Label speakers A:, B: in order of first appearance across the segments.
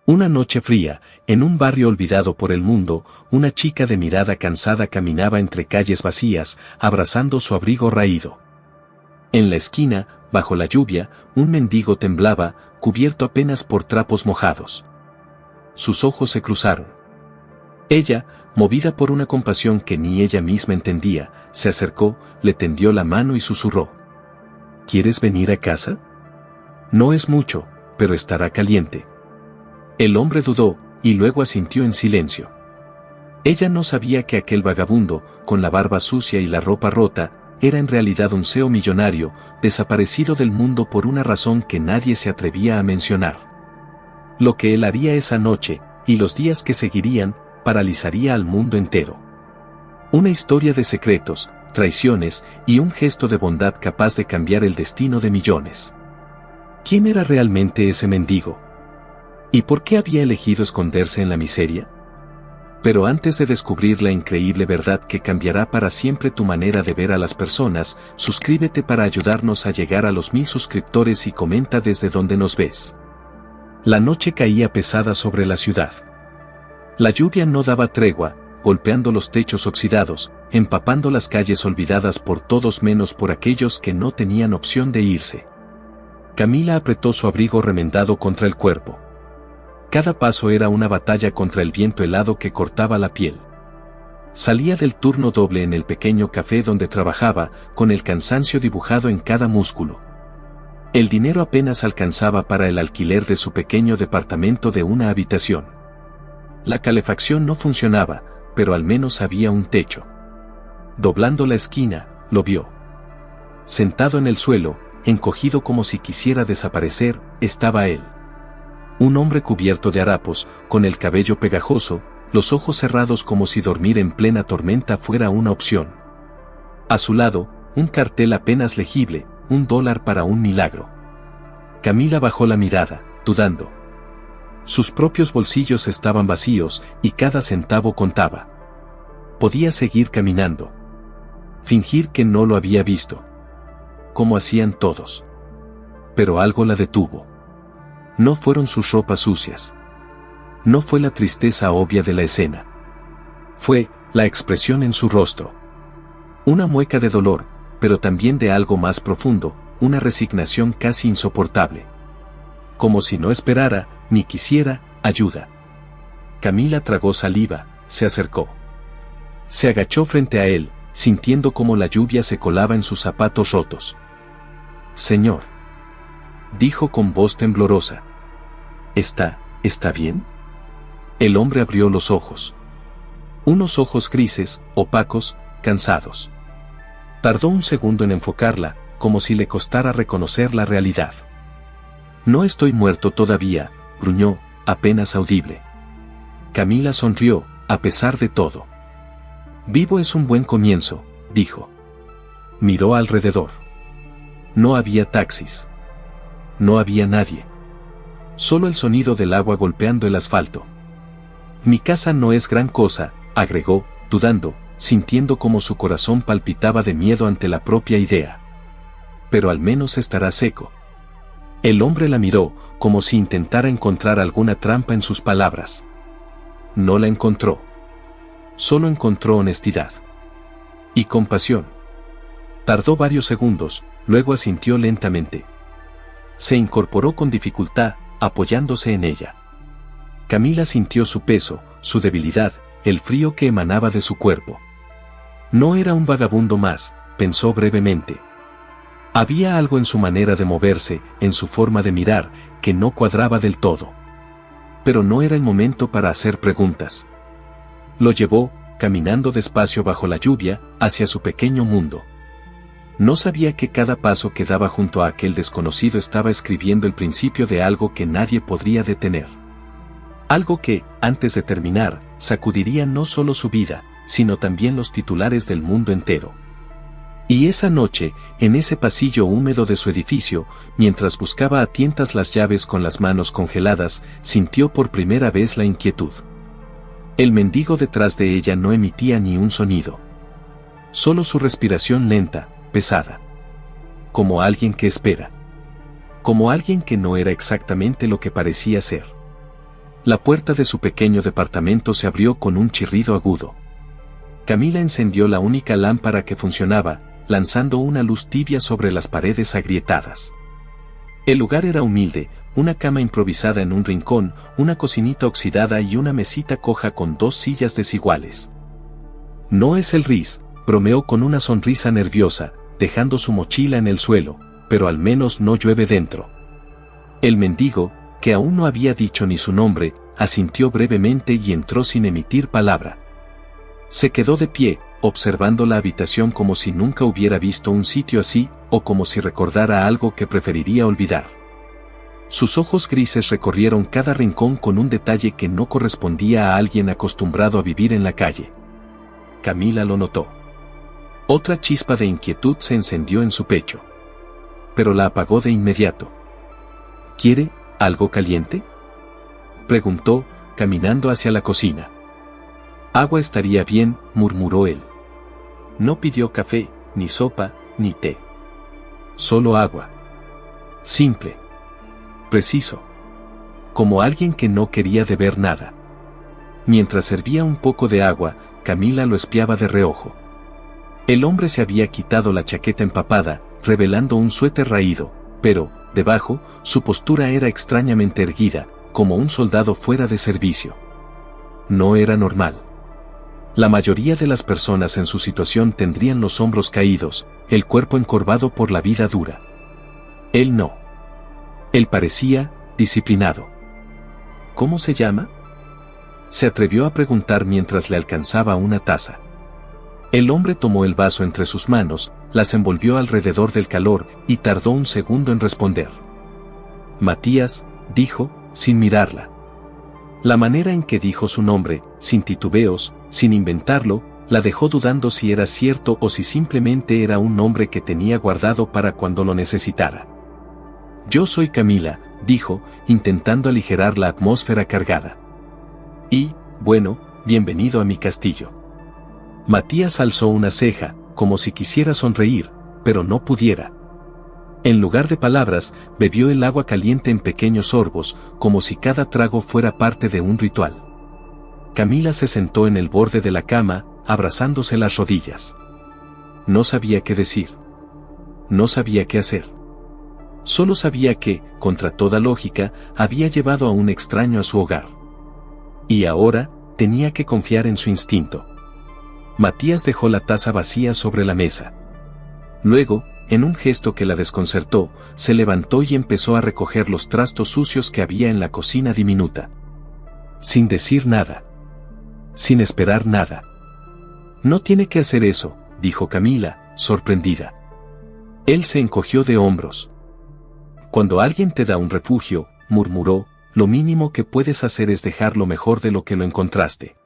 A: Una noche fría, en un barrio olvidado por el mundo, una chica de mirada cansada caminaba entre calles vacías, abrazando su abrigo raído. En la esquina, bajo la lluvia, un mendigo temblaba, cubierto apenas por trapos mojados. Sus ojos se cruzaron. Ella, movida por una compasión que ni ella misma entendía, se acercó, le tendió la mano y susurró: ¿Quieres venir a casa? No es mucho, pero estará caliente. El hombre dudó, y luego asintió en silencio. Ella no sabía que aquel vagabundo, con la barba sucia y la ropa rota, era en realidad un CEO millonario, desaparecido del mundo por una razón que nadie se atrevía a mencionar. Lo que él haría esa noche, y los días que seguirían, paralizaría al mundo entero. Una historia de secretos, traiciones y un gesto de bondad capaz de cambiar el destino de millones. ¿Quién era realmente ese mendigo? ¿Y por qué había elegido esconderse en la miseria? Pero antes de descubrir la increíble verdad que cambiará para siempre tu manera de ver a las personas, suscríbete para ayudarnos a llegar a los 1000 suscriptores y comenta desde donde nos ves. La noche caía pesada sobre la ciudad. La lluvia no daba tregua, golpeando los techos oxidados, empapando las calles olvidadas por todos menos por aquellos que no tenían opción de irse. Camila apretó su abrigo remendado contra el cuerpo. Cada paso era una batalla contra el viento helado que cortaba la piel. Salía del turno doble en el pequeño café donde trabajaba, con el cansancio dibujado en cada músculo. El dinero apenas alcanzaba para el alquiler de su pequeño departamento de una habitación. La calefacción no funcionaba, pero al menos había un techo. Doblando la esquina, lo vio. Sentado en el suelo, encogido como si quisiera desaparecer, estaba él. Un hombre cubierto de harapos, con el cabello pegajoso, los ojos cerrados como si dormir en plena tormenta fuera una opción. A su lado, un cartel apenas legible, $1 para un milagro. Camila bajó la mirada, dudando. Sus propios bolsillos estaban vacíos, y cada centavo contaba. Podía seguir caminando. Fingir que no lo había visto. Como hacían todos. Pero algo la detuvo. No fueron sus ropas sucias. No fue la tristeza obvia de la escena. Fue la expresión en su rostro. Una mueca de dolor, pero también de algo más profundo, una resignación casi insoportable. Como si no esperara, ni quisiera, ayuda. Camila tragó saliva, se acercó. Se agachó frente a él, sintiendo como la lluvia se colaba en sus zapatos rotos. «Señor», dijo con voz temblorosa. ¿Está bien?» El hombre abrió los ojos. Unos ojos grises, opacos, cansados. Tardó un segundo en enfocarla, como si le costara reconocer la realidad. «No estoy muerto todavía», gruñó, apenas audible. Camila sonrió, a pesar de todo. «Vivo es un buen comienzo», dijo. Miró alrededor. No había taxis. No había nadie. Solo el sonido del agua golpeando el asfalto. «Mi casa no es gran cosa», agregó, dudando, sintiendo como su corazón palpitaba de miedo ante la propia idea. «Pero al menos estará seco». El hombre la miró, como si intentara encontrar alguna trampa en sus palabras. No la encontró. Solo encontró honestidad. Y compasión. Tardó varios segundos, luego asintió lentamente. Se incorporó con dificultad, apoyándose en ella. Camila sintió su peso, su debilidad, el frío que emanaba de su cuerpo. No era un vagabundo más, pensó brevemente. Había algo en su manera de moverse, en su forma de mirar, que no cuadraba del todo. Pero no era el momento para hacer preguntas. Lo llevó, caminando despacio bajo la lluvia, hacia su pequeño mundo. No sabía que cada paso que daba junto a aquel desconocido estaba escribiendo el principio de algo que nadie podría detener. Algo que, antes de terminar, sacudiría no solo su vida, sino también los titulares del mundo entero. Y esa noche, en ese pasillo húmedo de su edificio, mientras buscaba a tientas las llaves con las manos congeladas, sintió por primera vez la inquietud. El mendigo detrás de ella no emitía ni un sonido. Solo su respiración lenta, pesada. Como alguien que espera. Como alguien que no era exactamente lo que parecía ser. La puerta de su pequeño departamento se abrió con un chirrido agudo. Camila encendió la única lámpara que funcionaba, lanzando una luz tibia sobre las paredes agrietadas. El lugar era humilde, una cama improvisada en un rincón, una cocinita oxidada y una mesita coja con 2 sillas desiguales. No es el Riz, bromeó con una sonrisa nerviosa, dejando su mochila en el suelo, pero al menos no llueve dentro. El mendigo, que aún no había dicho ni su nombre, asintió brevemente y entró sin emitir palabra. Se quedó de pie, observando la habitación como si nunca hubiera visto un sitio así, o como si recordara algo que preferiría olvidar. Sus ojos grises recorrieron cada rincón con un detalle que no correspondía a alguien acostumbrado a vivir en la calle. Camila lo notó. Otra chispa de inquietud se encendió en su pecho. Pero la apagó de inmediato. ¿Quiere algo caliente?, preguntó, caminando hacia la cocina. Agua estaría bien, murmuró él. No pidió café, ni sopa, ni té. Solo agua. Simple. Preciso. Como alguien que no quería beber nada. Mientras servía un poco de agua, Camila lo espiaba de reojo. El hombre se había quitado la chaqueta empapada, revelando un suéter raído, pero, debajo, su postura era extrañamente erguida, como un soldado fuera de servicio. No era normal. La mayoría de las personas en su situación tendrían los hombros caídos, el cuerpo encorvado por la vida dura. Él no. Él parecía disciplinado. ¿Cómo se llama?, se atrevió a preguntar mientras le alcanzaba una taza. El hombre tomó el vaso entre sus manos, las envolvió alrededor del calor y tardó un segundo en responder. Matías, dijo, sin mirarla. La manera en que dijo su nombre, sin titubeos, sin inventarlo, la dejó dudando si era cierto o si simplemente era un nombre que tenía guardado para cuando lo necesitara. Yo soy Camila, dijo, intentando aligerar la atmósfera cargada. Y, bueno, bienvenido a mi castillo. Matías alzó una ceja, como si quisiera sonreír, pero no pudiera. En lugar de palabras, bebió el agua caliente en pequeños sorbos, como si cada trago fuera parte de un ritual. Camila se sentó en el borde de la cama, abrazándose las rodillas. No sabía qué decir. No sabía qué hacer. Solo sabía que, contra toda lógica, había llevado a un extraño a su hogar. Y ahora, tenía que confiar en su instinto. Matías dejó la taza vacía sobre la mesa. Luego, en un gesto que la desconcertó, se levantó y empezó a recoger los trastos sucios que había en la cocina diminuta. Sin decir nada. Sin esperar nada. No tiene que hacer eso, dijo Camila, sorprendida. Él se encogió de hombros. Cuando alguien te da un refugio, murmuró, lo mínimo que puedes hacer es dejarlo mejor de lo que lo encontraste.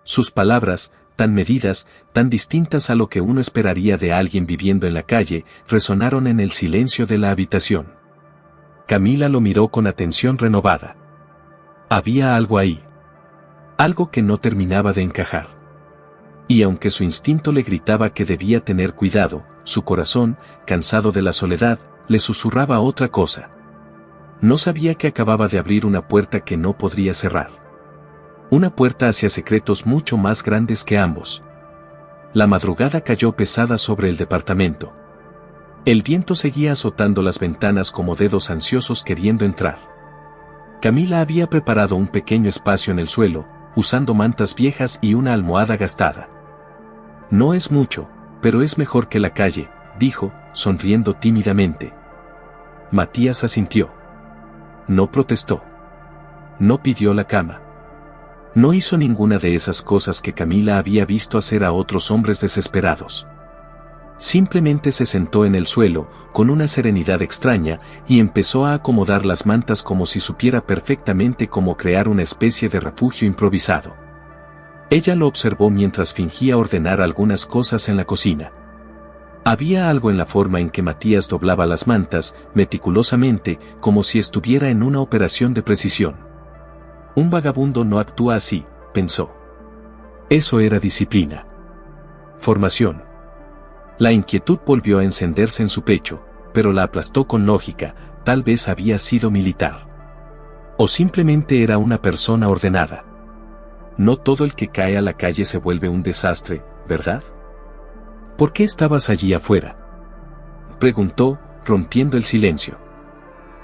A: Sus palabras, tan medidas, tan distintas a lo que uno esperaría de alguien viviendo en la calle, resonaron en el silencio de la habitación. Camila lo miró con atención renovada. Había algo ahí. Algo que no terminaba de encajar. Y aunque su instinto le gritaba que debía tener cuidado, su corazón, cansado de la soledad, le susurraba otra cosa. No sabía que acababa de abrir una puerta que no podría cerrar. Una puerta hacia secretos mucho más grandes que ambos. La madrugada cayó pesada sobre el departamento. El viento seguía azotando las ventanas como dedos ansiosos queriendo entrar. Camila había preparado un pequeño espacio en el suelo, usando mantas viejas y una almohada gastada. No es mucho, pero es mejor que la calle, dijo, sonriendo tímidamente. Matías asintió. No protestó. No pidió la cama. No hizo ninguna de esas cosas que Camila había visto hacer a otros hombres desesperados. Simplemente se sentó en el suelo, con una serenidad extraña, y empezó a acomodar las mantas como si supiera perfectamente cómo crear una especie de refugio improvisado. Ella lo observó mientras fingía ordenar algunas cosas en la cocina. Había algo en la forma en que Matías doblaba las mantas, meticulosamente, como si estuviera en una operación de precisión. Un vagabundo no actúa así, pensó. Eso era disciplina. Formación. La inquietud volvió a encenderse en su pecho, pero la aplastó con lógica, tal vez había sido militar. ¿O simplemente era una persona ordenada? No todo el que cae a la calle se vuelve un desastre, ¿verdad? ¿Por qué estabas allí afuera?, preguntó, rompiendo el silencio.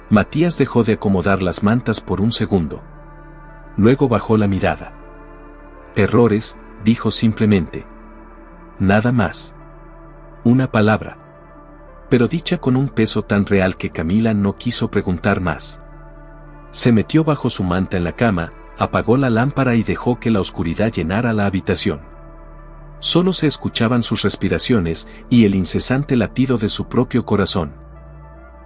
A: Matías dejó de acomodar las mantas por un segundo. Luego bajó la mirada. Errores, dijo simplemente. Nada más. Una palabra. Pero dicha con un peso tan real que Camila no quiso preguntar más. Se metió bajo su manta en la cama, apagó la lámpara y dejó que la oscuridad llenara la habitación. Solo se escuchaban sus respiraciones y el incesante latido de su propio corazón.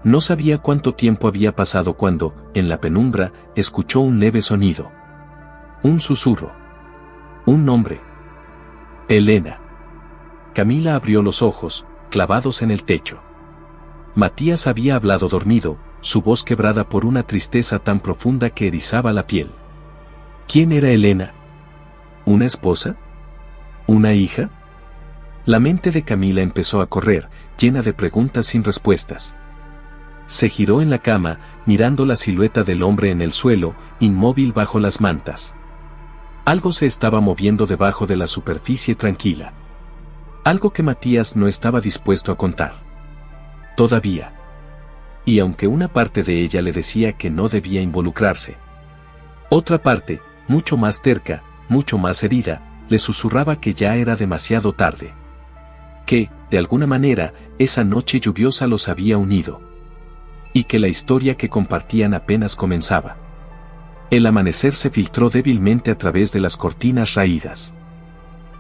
A: No sabía cuánto tiempo había pasado cuando, en la penumbra, escuchó un leve sonido. Un susurro. Un nombre. Elena. Camila abrió los ojos, clavados en el techo. Matías había hablado dormido, su voz quebrada por una tristeza tan profunda que erizaba la piel. ¿Quién era Elena? ¿Una esposa? ¿Una hija? La mente de Camila empezó a correr, llena de preguntas sin respuestas. Se giró en la cama, mirando la silueta del hombre en el suelo, inmóvil bajo las mantas. Algo se estaba moviendo debajo de la superficie tranquila. Algo que Matías no estaba dispuesto a contar. Todavía. Y aunque una parte de ella le decía que no debía involucrarse, otra parte, mucho más terca, mucho más herida, le susurraba que ya era demasiado tarde. Que, de alguna manera, esa noche lluviosa los había unido. Y que la historia que compartían apenas comenzaba. El amanecer se filtró débilmente a través de las cortinas raídas.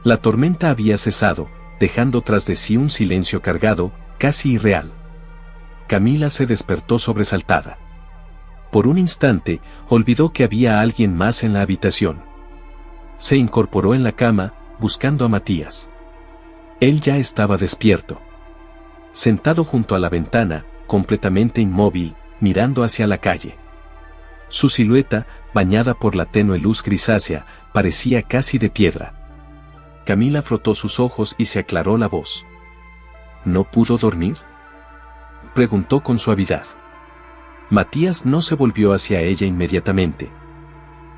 A: La tormenta había cesado, dejando tras de sí un silencio cargado, casi irreal. Camila se despertó sobresaltada. Por un instante, olvidó que había alguien más en la habitación. Se incorporó en la cama, buscando a Matías. Él ya estaba despierto. Sentado junto a la ventana, completamente inmóvil, mirando hacia la calle. Su silueta, bañada por la tenue luz grisácea, parecía casi de piedra. Camila frotó sus ojos y se aclaró la voz. ¿No pudo dormir?, preguntó con suavidad. Matías no se volvió hacia ella inmediatamente.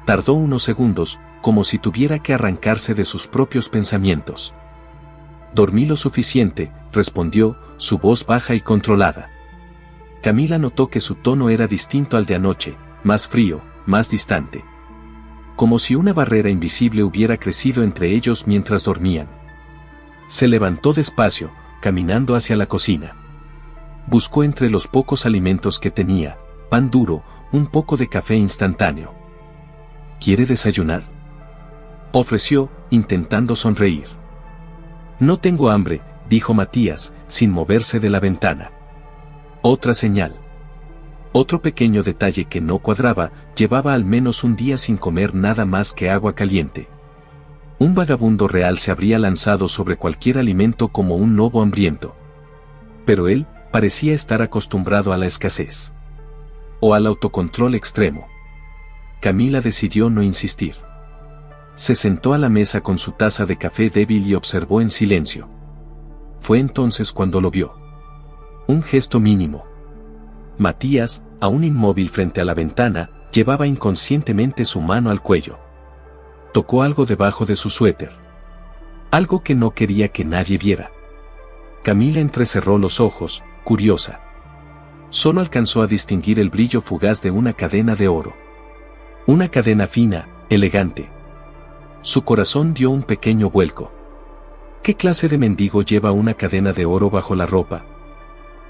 A: Tardó unos segundos, como si tuviera que arrancarse de sus propios pensamientos. Dormí lo suficiente, respondió, su voz baja y controlada. Camila notó que su tono era distinto al de anoche, más frío, más distante. Como si una barrera invisible hubiera crecido entre ellos mientras dormían. Se levantó despacio, caminando hacia la cocina. Buscó entre los pocos alimentos que tenía, pan duro, un poco de café instantáneo. ¿Quiere desayunar?, ofreció, intentando sonreír. No tengo hambre, dijo Matías, sin moverse de la ventana. Otra señal. Otro pequeño detalle que no cuadraba, llevaba al menos un día sin comer nada más que agua caliente. Un vagabundo real se habría lanzado sobre cualquier alimento como un lobo hambriento. Pero él, parecía estar acostumbrado a la escasez. O al autocontrol extremo. Camila decidió no insistir. Se sentó a la mesa con su taza de café débil y observó en silencio. Fue entonces cuando lo vio. Un gesto mínimo. Matías, aún inmóvil frente a la ventana, llevaba inconscientemente su mano al cuello. Tocó algo debajo de su suéter. Algo que no quería que nadie viera. Camila entrecerró los ojos, curiosa. Solo alcanzó a distinguir el brillo fugaz de una cadena de oro. Una cadena fina, elegante. Su corazón dio un pequeño vuelco. ¿Qué clase de mendigo lleva una cadena de oro bajo la ropa?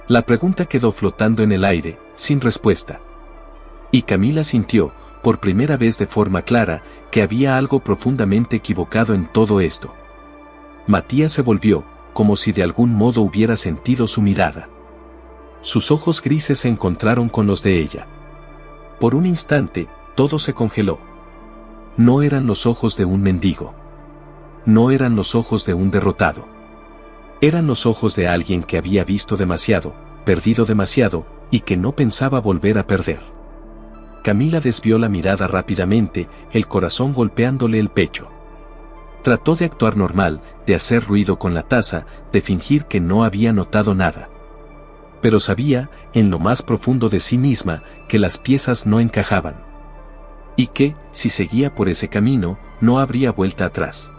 A: La pregunta quedó flotando en el aire, sin respuesta. Y Camila sintió, por primera vez de forma clara, que había algo profundamente equivocado en todo esto. Matías se volvió, como si de algún modo hubiera sentido su mirada. Sus ojos grises se encontraron con los de ella. Por un instante, todo se congeló. No eran los ojos de un mendigo. No eran los ojos de un derrotado. Eran los ojos de alguien que había visto demasiado, perdido demasiado, y que no pensaba volver a perder. Camila desvió la mirada rápidamente, el corazón golpeándole el pecho. Trató de actuar normal, de hacer ruido con la taza, de fingir que no había notado nada. Pero sabía, en lo más profundo de sí misma, que las piezas no encajaban. y que, si seguía por ese camino, no habría vuelta atrás.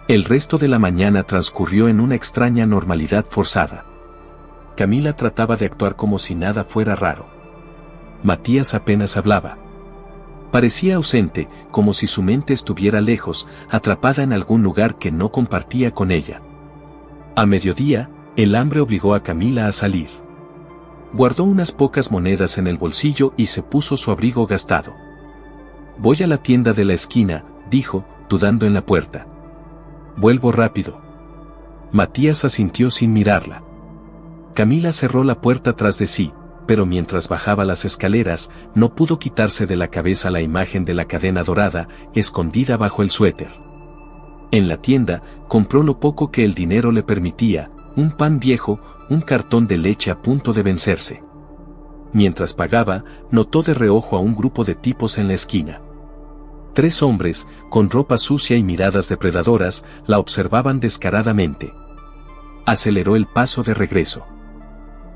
A: El resto de la mañana transcurrió en una extraña normalidad forzada. Camila trataba de actuar como si nada fuera raro. Matías apenas hablaba. Parecía ausente, como si su mente estuviera lejos, atrapada en algún lugar que no compartía con ella. A mediodía, el hambre obligó a Camila a salir. Guardó unas pocas monedas en el bolsillo y se puso su abrigo gastado. «Voy a la tienda de la esquina», dijo, dudando en la puerta. «Vuelvo rápido». Matías asintió sin mirarla. Camila cerró la puerta tras de sí, pero mientras bajaba las escaleras, no pudo quitarse de la cabeza la imagen de la cadena dorada, escondida bajo el suéter. En la tienda, compró lo poco que el dinero le permitía, un pan viejo, un cartón de leche a punto de vencerse. Mientras pagaba, notó de reojo a un grupo de tipos en la esquina. 3 hombres, con ropa sucia y miradas depredadoras, la observaban descaradamente. Aceleró el paso de regreso.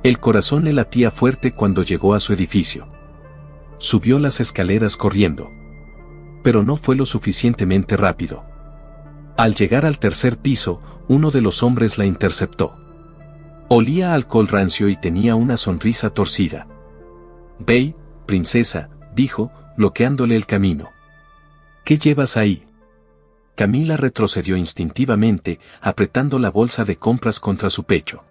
A: El corazón le latía fuerte cuando llegó a su edificio. Subió las escaleras corriendo. Pero no fue lo suficientemente rápido. Al llegar al 3er piso, uno de los hombres la interceptó. Olía a alcohol rancio y tenía una sonrisa torcida. «Ve, princesa», dijo, bloqueándole el camino. «¿Qué llevas ahí?». Camila retrocedió instintivamente, apretando la bolsa de compras contra su pecho.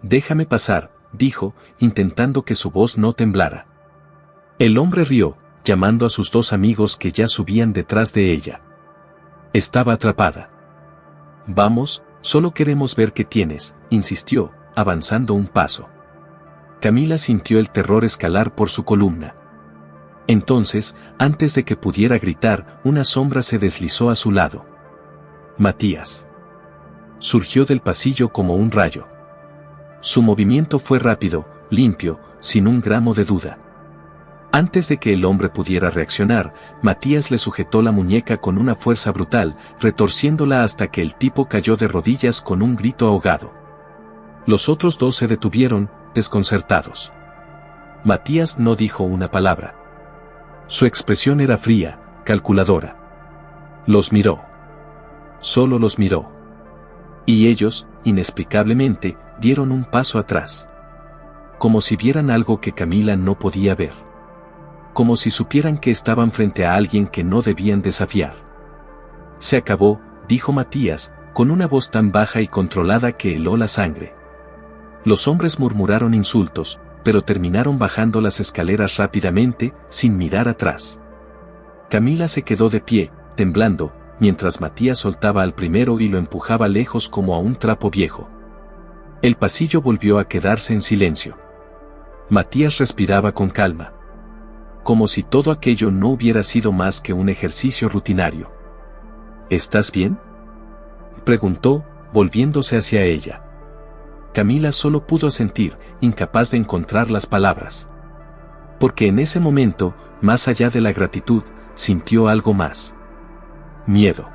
A: «Déjame pasar», dijo, intentando que su voz no temblara. El hombre rió, llamando a sus 2 amigos que ya subían detrás de ella. Estaba atrapada. «Vamos, solo queremos ver qué tienes», insistió, avanzando un paso. Camila sintió el terror escalar por su columna. Entonces, antes de que pudiera gritar, una sombra se deslizó a su lado. Matías. Surgió del pasillo como un rayo. Su movimiento fue rápido, limpio, sin un gramo de duda. Antes de que el hombre pudiera reaccionar, Matías le sujetó la muñeca con una fuerza brutal, retorciéndola hasta que el tipo cayó de rodillas con un grito ahogado. Los otros 2 se detuvieron, desconcertados. Matías no dijo una palabra. Su expresión era fría, calculadora. Los miró. Solo los miró. Y ellos, inexplicablemente, dieron un paso atrás. Como si vieran algo que Camila no podía ver. Como si supieran que estaban frente a alguien que no debían desafiar. «Se acabó», dijo Matías, con una voz tan baja y controlada que heló la sangre. Los hombres murmuraron insultos, pero terminaron bajando las escaleras rápidamente, sin mirar atrás. Camila se quedó de pie, temblando, mientras Matías soltaba al primero y lo empujaba lejos como a un trapo viejo. El pasillo volvió a quedarse en silencio. Matías respiraba con calma. Como si todo aquello no hubiera sido más que un ejercicio rutinario. «¿Estás bien?», preguntó, volviéndose hacia ella. Camila solo pudo asentir, incapaz de encontrar las palabras. Porque en ese momento, más allá de la gratitud, sintió algo más. Miedo.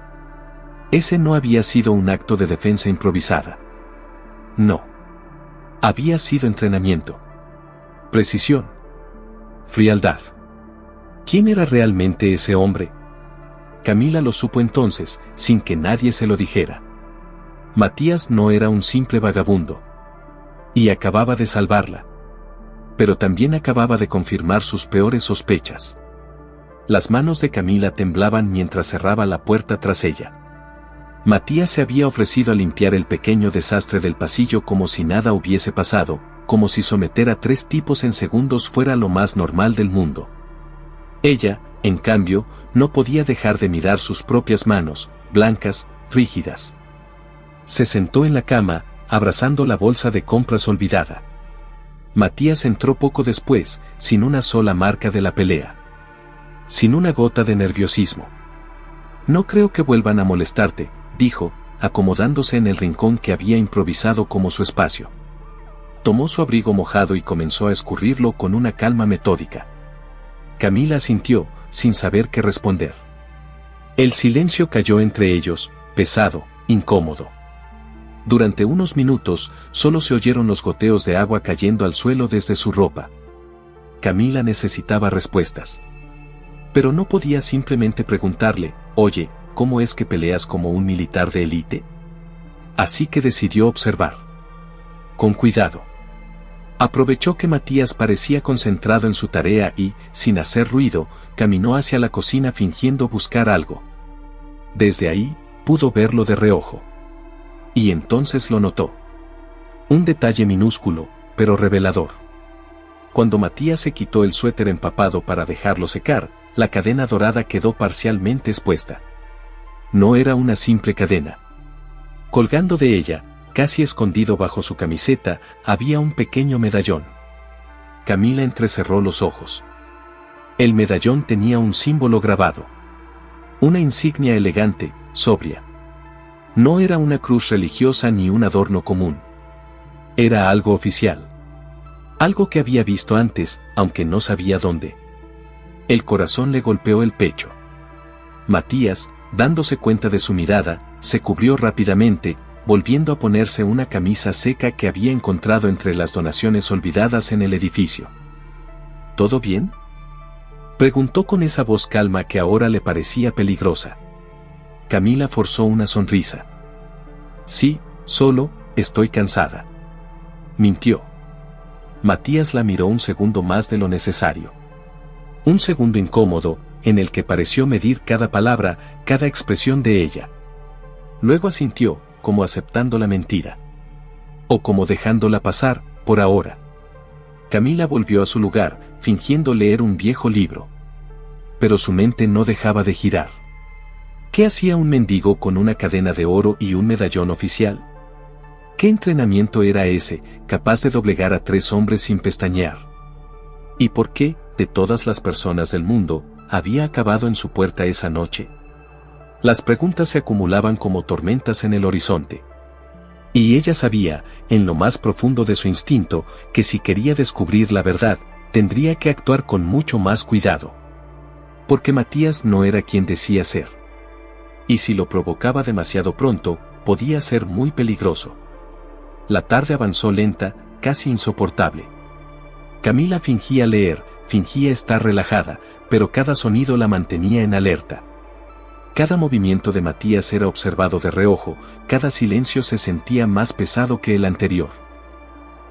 A: Ese no había sido un acto de defensa improvisada. No. Había sido entrenamiento. Precisión. Frialdad. ¿Quién era realmente ese hombre? Camila lo supo entonces, sin que nadie se lo dijera. Matías no era un simple vagabundo. Y acababa de salvarla. Pero también acababa de confirmar sus peores sospechas. Las manos de Camila temblaban mientras cerraba la puerta tras ella. Matías se había ofrecido a limpiar el pequeño desastre del pasillo como si nada hubiese pasado, como si someter a 3 tipos en segundos fuera lo más normal del mundo. Ella, en cambio, no podía dejar de mirar sus propias manos, blancas, rígidas. Se sentó en la cama, abrazando la bolsa de compras olvidada. Matías entró poco después, sin una sola marca de la pelea. Sin una gota de nerviosismo. «No creo que vuelvan a molestarte», dijo, acomodándose en el rincón que había improvisado como su espacio. Tomó su abrigo mojado y comenzó a escurrirlo con una calma metódica. Camila asintió, sin saber qué responder. El silencio cayó entre ellos, pesado, incómodo. Durante unos minutos, solo se oyeron los goteos de agua cayendo al suelo desde su ropa. Camila necesitaba respuestas. Pero no podía simplemente preguntarle, oye, ¿cómo es que peleas como un militar de élite? Así que decidió observar. Con cuidado. Aprovechó que Matías parecía concentrado en su tarea y, sin hacer ruido, caminó hacia la cocina fingiendo buscar algo. Desde ahí, pudo verlo de reojo. Y entonces lo notó. Un detalle minúsculo, pero revelador. Cuando Matías se quitó el suéter empapado para dejarlo secar, la cadena dorada quedó parcialmente expuesta. No era una simple cadena. Colgando de ella, casi escondido bajo su camiseta, había un pequeño medallón. Camila entrecerró los ojos. El medallón tenía un símbolo grabado. Una insignia elegante, sobria. No era una cruz religiosa ni un adorno común. Era algo oficial. Algo que había visto antes, aunque no sabía dónde. El corazón le golpeó el pecho. Matías, dándose cuenta de su mirada, se cubrió rápidamente, volviendo a ponerse una camisa seca que había encontrado entre las donaciones olvidadas en el edificio. ¿Todo bien?, preguntó con esa voz calma que ahora le parecía peligrosa. Camila forzó una sonrisa. Sí, solo, estoy cansada. Mintió. Matías la miró un segundo más de lo necesario. Un segundo incómodo, en el que pareció medir cada palabra, cada expresión de ella. Luego asintió, como aceptando la mentira. O como dejándola pasar, por ahora. Camila volvió a su lugar, fingiendo leer un viejo libro. Pero su mente no dejaba de girar. ¿Qué hacía un mendigo con una cadena de oro y un medallón oficial? ¿Qué entrenamiento era ese, capaz de doblegar a 3 hombres sin pestañear? ¿Y por qué, de todas las personas del mundo, había acabado en su puerta esa noche? Las preguntas se acumulaban como tormentas en el horizonte. Y ella sabía, en lo más profundo de su instinto, que si quería descubrir la verdad, tendría que actuar con mucho más cuidado. Porque Matías no era quien decía ser. Y si lo provocaba demasiado pronto, podía ser muy peligroso. La tarde avanzó lenta, casi insoportable. Camila fingía leer, fingía estar relajada, pero cada sonido la mantenía en alerta. Cada movimiento de Matías era observado de reojo, cada silencio se sentía más pesado que el anterior.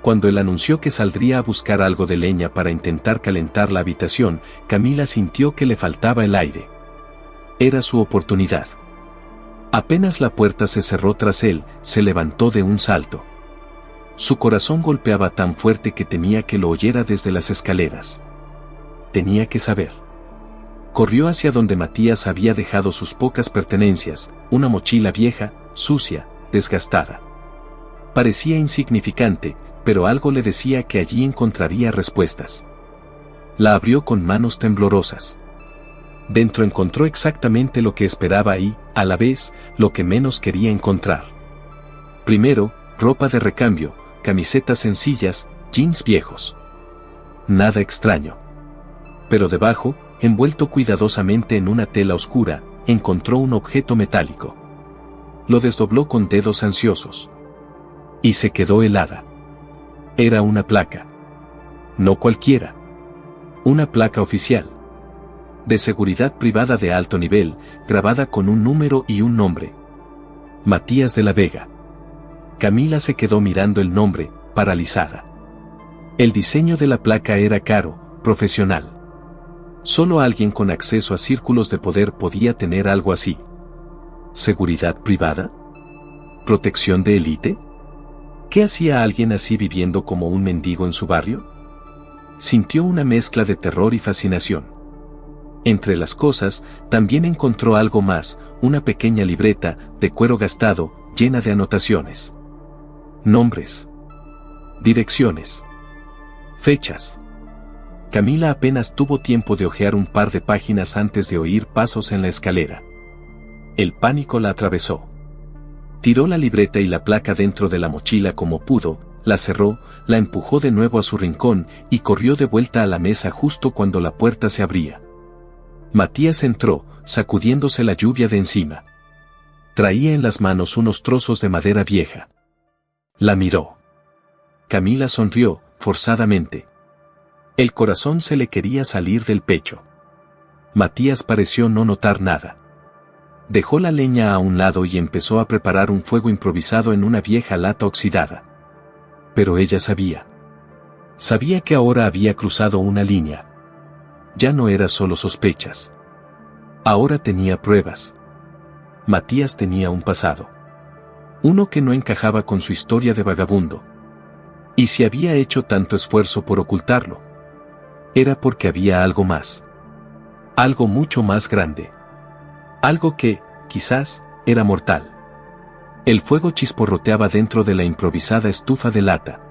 A: Cuando él anunció que saldría a buscar algo de leña para intentar calentar la habitación, Camila sintió que le faltaba el aire. Era su oportunidad. Apenas la puerta se cerró tras él, se levantó de un salto. Su corazón golpeaba tan fuerte que temía que lo oyera desde las escaleras. Tenía que saber. Corrió hacia donde Matías había dejado sus pocas pertenencias, una mochila vieja, sucia, desgastada. Parecía insignificante, pero algo le decía que allí encontraría respuestas. La abrió con manos temblorosas. Dentro encontró exactamente lo que esperaba y, a la vez, lo que menos quería encontrar. Primero, ropa de recambio, camisetas sencillas, jeans viejos. Nada extraño. Pero debajo, envuelto cuidadosamente en una tela oscura, encontró un objeto metálico. Lo desdobló con dedos ansiosos. Y se quedó helada. Era una placa. No cualquiera. Una placa oficial. De seguridad privada de alto nivel, grabada con un número y un nombre. Matías de la Vega. Camila se quedó mirando el nombre, paralizada. El diseño de la placa era caro, profesional. Solo alguien con acceso a círculos de poder podía tener algo así. ¿Seguridad privada? ¿Protección de élite? ¿Qué hacía alguien así viviendo como un mendigo en su barrio? Sintió una mezcla de terror y fascinación. Entre las cosas, también encontró algo más, una pequeña libreta, de cuero gastado, llena de anotaciones. Nombres. Direcciones. Fechas. Camila apenas tuvo tiempo de hojear un par de páginas antes de oír pasos en la escalera. El pánico la atravesó. Tiró la libreta y la placa dentro de la mochila como pudo, la cerró, la empujó de nuevo a su rincón y corrió de vuelta a la mesa justo cuando la puerta se abría. Matías entró, sacudiéndose la lluvia de encima. Traía en las manos unos trozos de madera vieja. La miró. Camila sonrió, forzadamente. El corazón se le quería salir del pecho. Matías pareció no notar nada. Dejó la leña a un lado y empezó a preparar un fuego improvisado en una vieja lata oxidada. Pero ella sabía. Sabía que ahora había cruzado una línea. Ya no era solo sospechas. Ahora tenía pruebas. Matías tenía un pasado. Uno que no encajaba con su historia de vagabundo. Y si había hecho tanto esfuerzo por ocultarlo, era porque había algo más. Algo mucho más grande. Algo que, quizás, era mortal. El fuego chisporroteaba dentro de la improvisada estufa de lata.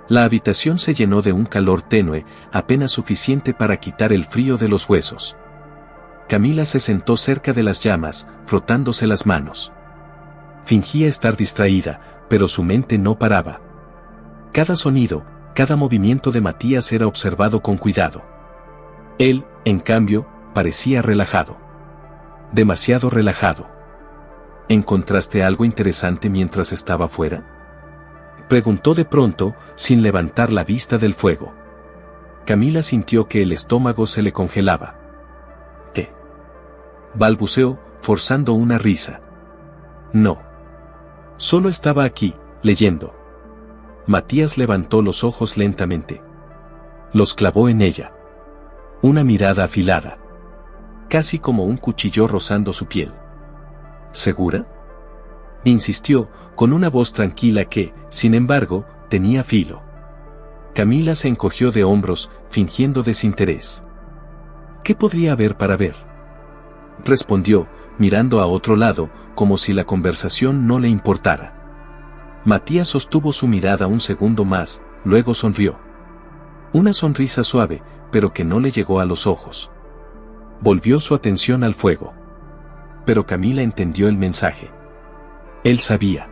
A: La habitación se llenó de un calor tenue, apenas suficiente para quitar el frío de los huesos. Camila se sentó cerca de las llamas, frotándose las manos. Fingía estar distraída, pero su mente no paraba. Cada sonido, cada movimiento de Matías era observado con cuidado. Él, en cambio, parecía relajado. Demasiado relajado. ¿Encontraste algo interesante mientras estaba fuera? Preguntó de pronto, sin levantar la vista del fuego. Camila sintió que el estómago se le congelaba. ¿Qué? Balbuceó, forzando una risa. No. Solo estaba aquí, leyendo. Matías levantó los ojos lentamente. Los clavó en ella. Una mirada afilada. Casi como un cuchillo rozando su piel. ¿Segura? Insistió, con una voz tranquila que, sin embargo, tenía filo. Camila se encogió de hombros, fingiendo desinterés. ¿Qué podría haber para ver? Respondió, mirando a otro lado, como si la conversación no le importara. Matías sostuvo su mirada un segundo más, luego sonrió. Una sonrisa suave, pero que no le llegó a los ojos. Volvió su atención al fuego. Pero Camila entendió el mensaje. Él sabía.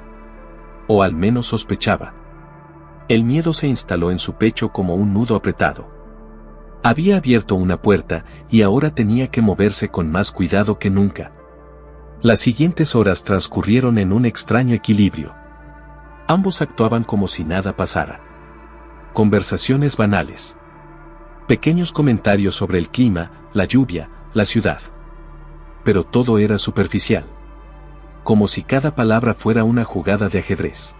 A: O al menos sospechaba. El miedo se instaló en su pecho como un nudo apretado. Había abierto una puerta, y ahora tenía que moverse con más cuidado que nunca. Las siguientes horas transcurrieron en un extraño equilibrio. Ambos actuaban como si nada pasara. Conversaciones banales. Pequeños comentarios sobre el clima, la lluvia, la ciudad. Pero todo era superficial. Como si cada palabra fuera una jugada de ajedrez.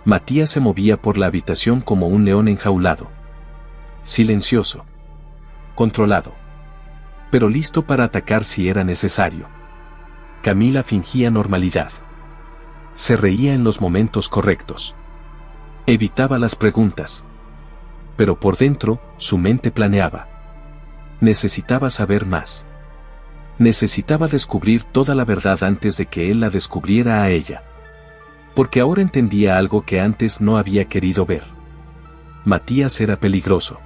A: Matías se movía por la habitación como un león enjaulado. Silencioso. Controlado. Pero listo para atacar si era necesario. Camila fingía normalidad. Se reía en los momentos correctos. Evitaba las preguntas. Pero por dentro, su mente planeaba. Necesitaba saber más. Necesitaba descubrir toda la verdad antes de que él la descubriera a ella. Porque ahora entendía algo que antes no había querido ver. Matías era peligroso.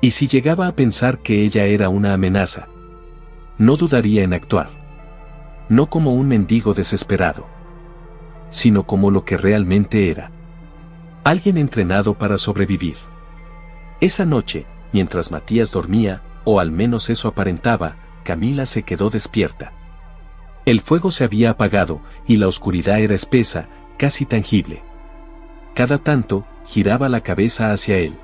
A: Y si llegaba a pensar que ella era una amenaza, no dudaría en actuar. No como un mendigo desesperado, sino como lo que realmente era. Alguien entrenado para sobrevivir. Esa noche, mientras Matías dormía, o al menos eso aparentaba, Camila se quedó despierta. El fuego se había apagado, y la oscuridad era espesa, casi tangible. Cada tanto, giraba la cabeza hacia él.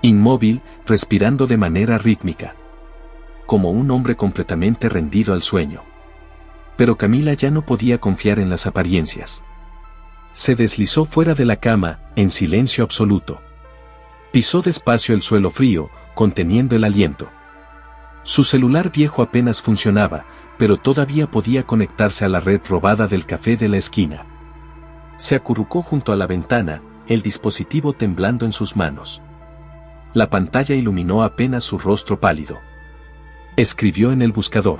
A: Inmóvil, respirando de manera rítmica. Como un hombre completamente rendido al sueño. Pero Camila ya no podía confiar en las apariencias. Se deslizó fuera de la cama, en silencio absoluto. Pisó despacio el suelo frío, conteniendo el aliento. Su celular viejo apenas funcionaba, pero todavía podía conectarse a la red robada del café de la esquina. Se acurrucó junto a la ventana, el dispositivo temblando en sus manos. La pantalla iluminó apenas su rostro pálido. Escribió en el buscador: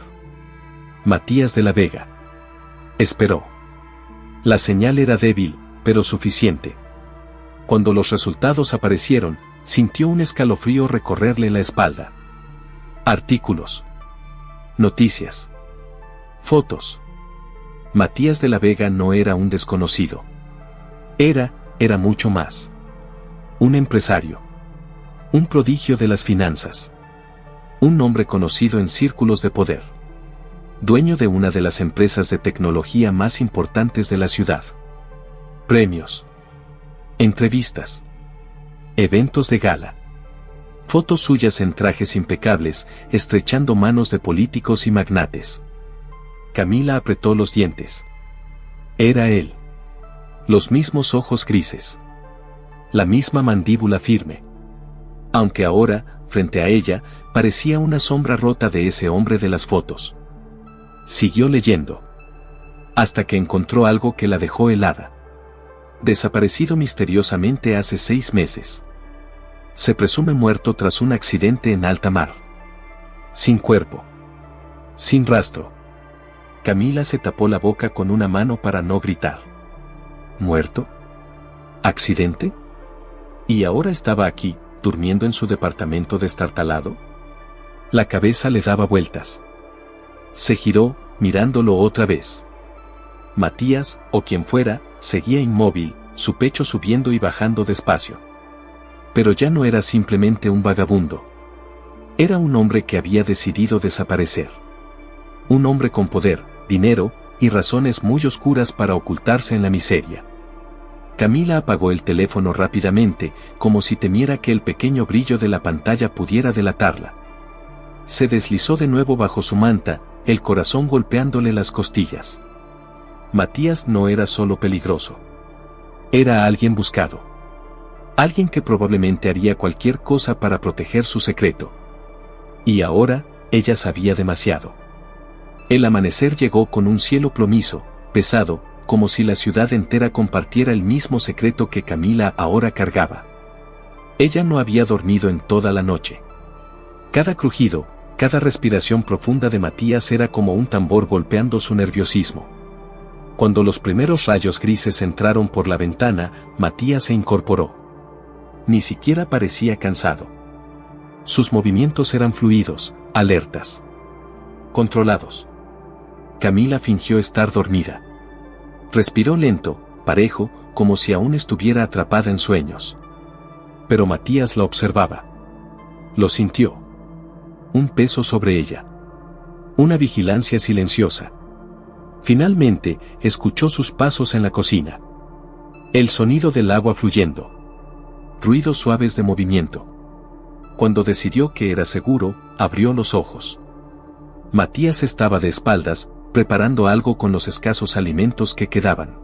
A: Matías de la Vega. Esperó. La señal era débil, pero suficiente. Cuando los resultados aparecieron, sintió un escalofrío recorrerle la espalda. Artículos. Noticias. Fotos. Matías de la Vega no era un desconocido. Era mucho más. Un empresario. Un prodigio de las finanzas. Un hombre conocido en círculos de poder. Dueño de una de las empresas de tecnología más importantes de la ciudad. Premios. Entrevistas. Eventos de gala. Fotos suyas en trajes impecables, estrechando manos de políticos y magnates. Camila apretó los dientes. Era él. Los mismos ojos grises. La misma mandíbula firme. Aunque ahora, frente a ella, parecía una sombra rota de ese hombre de las fotos. Siguió leyendo. Hasta que encontró algo que la dejó helada. Desaparecido misteriosamente hace 6 meses. Se presume muerto tras un accidente en alta mar. Sin cuerpo. Sin rastro. Camila se tapó la boca con una mano para no gritar. ¿Muerto? ¿Accidente? ¿Y ahora estaba aquí, durmiendo en su departamento destartalado? La cabeza le daba vueltas. Se giró, mirándolo otra vez. Matías, o quien fuera, seguía inmóvil, su pecho subiendo y bajando despacio. Pero ya no era simplemente un vagabundo. Era un hombre que había decidido desaparecer. Un hombre con poder, dinero, y razones muy oscuras para ocultarse en la miseria. Camila apagó el teléfono rápidamente, como si temiera que el pequeño brillo de la pantalla pudiera delatarla. Se deslizó de nuevo bajo su manta, el corazón golpeándole las costillas. Matías no era solo peligroso. Era alguien buscado. Alguien que probablemente haría cualquier cosa para proteger su secreto. Y ahora, ella sabía demasiado. El amanecer llegó con un cielo plomizo, pesado, como si la ciudad entera compartiera el mismo secreto que Camila ahora cargaba. Ella no había dormido en toda la noche. Cada crujido, cada respiración profunda de Matías era como un tambor golpeando su nerviosismo. Cuando los primeros rayos grises entraron por la ventana, Matías se incorporó. Ni siquiera parecía cansado. Sus movimientos eran fluidos, alertas. Controlados. Camila fingió estar dormida. Respiró lento, parejo, como si aún estuviera atrapada en sueños. Pero Matías la observaba. Lo sintió. Un peso sobre ella. Una vigilancia silenciosa. Finalmente, escuchó sus pasos en la cocina. El sonido del agua fluyendo. Ruidos suaves de movimiento. Cuando decidió que era seguro, abrió los ojos. Matías estaba de espaldas, preparando algo con los escasos alimentos que quedaban.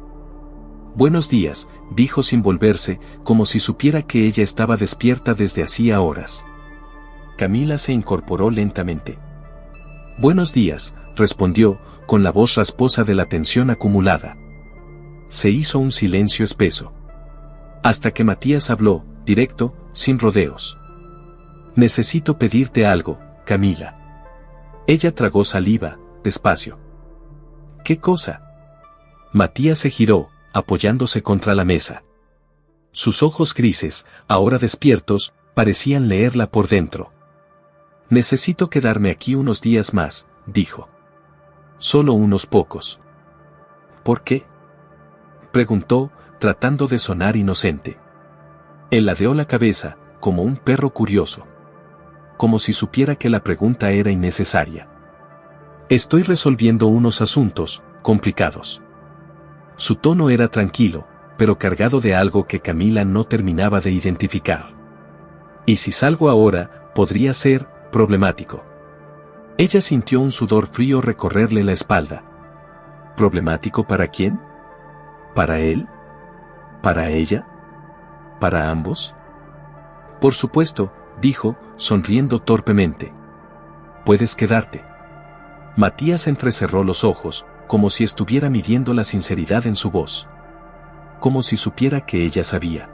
A: «Buenos días», dijo sin volverse, como si supiera que ella estaba despierta desde hacía horas. Camila se incorporó lentamente. «Buenos días», respondió, con la voz rasposa de la tensión acumulada. Se hizo un silencio espeso. Hasta que Matías habló, directo, sin rodeos. «Necesito pedirte algo, Camila». Ella tragó saliva, despacio. «¿Qué cosa?» Matías se giró, apoyándose contra la mesa. Sus ojos grises, ahora despiertos, parecían leerla por dentro. «Necesito quedarme aquí unos días más», dijo. «Solo unos pocos». «¿Por qué?», preguntó, tratando de sonar inocente. Él ladeó la cabeza, como un perro curioso. Como si supiera que la pregunta era innecesaria. «Estoy resolviendo unos asuntos complicados». Su tono era tranquilo, pero cargado de algo que Camila no terminaba de identificar. «Y si salgo ahora, podría ser problemático». Ella sintió un sudor frío recorrerle la espalda. ¿Problemático para quién? ¿Para él? ¿Para ella? ¿Para ambos? «Por supuesto», dijo, sonriendo torpemente. «Puedes quedarte». Matías entrecerró los ojos, como si estuviera midiendo la sinceridad en su voz. Como si supiera que ella sabía.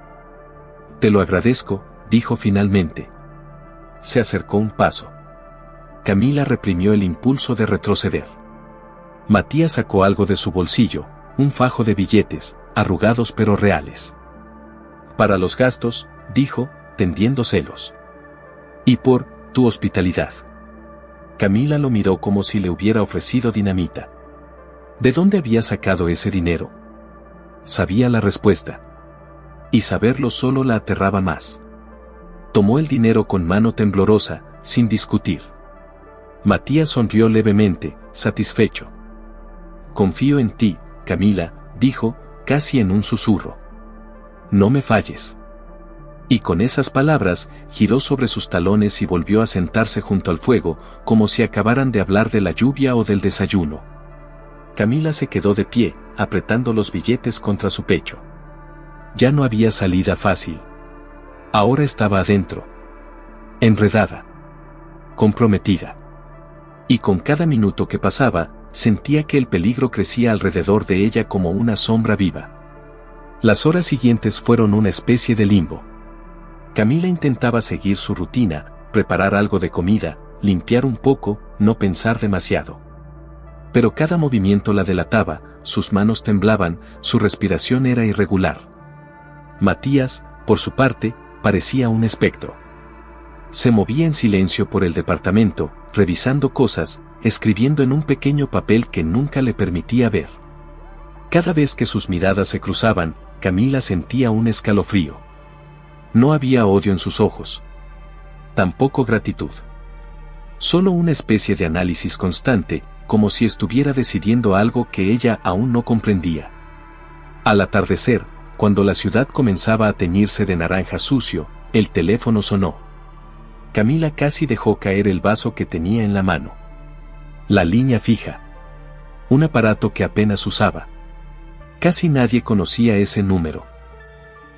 A: «Te lo agradezco», dijo finalmente. Se acercó un paso. Camila reprimió el impulso de retroceder. Matías sacó algo de su bolsillo, un fajo de billetes, arrugados pero reales. «Para los gastos», dijo, tendiéndoselos. «Y por tu hospitalidad». Camila lo miró como si le hubiera ofrecido dinamita. ¿De dónde había sacado ese dinero? Sabía la respuesta. Y saberlo solo la aterraba más. Tomó el dinero con mano temblorosa, sin discutir. Matías sonrió levemente, satisfecho. «Confío en ti, Camila», dijo, casi en un susurro. «No me falles». Y con esas palabras, giró sobre sus talones y volvió a sentarse junto al fuego, como si acabaran de hablar de la lluvia o del desayuno. Camila se quedó de pie, apretando los billetes contra su pecho. Ya no había salida fácil. Ahora estaba adentro. Enredada. Comprometida. Y con cada minuto que pasaba, sentía que el peligro crecía alrededor de ella como una sombra viva. Las horas siguientes fueron una especie de limbo. Camila intentaba seguir su rutina, preparar algo de comida, limpiar un poco, no pensar demasiado. Pero cada movimiento la delataba, sus manos temblaban, su respiración era irregular. Matías, por su parte, parecía un espectro. Se movía en silencio por el departamento, revisando cosas, escribiendo en un pequeño papel que nunca le permitía ver. Cada vez que sus miradas se cruzaban, Camila sentía un escalofrío. No había odio en sus ojos. Tampoco gratitud. Solo una especie de análisis constante, como si estuviera decidiendo algo que ella aún no comprendía. Al atardecer, cuando la ciudad comenzaba a teñirse de naranja sucio, el teléfono sonó. Camila casi dejó caer el vaso que tenía en la mano. La línea fija. Un aparato que apenas usaba. Casi nadie conocía ese número.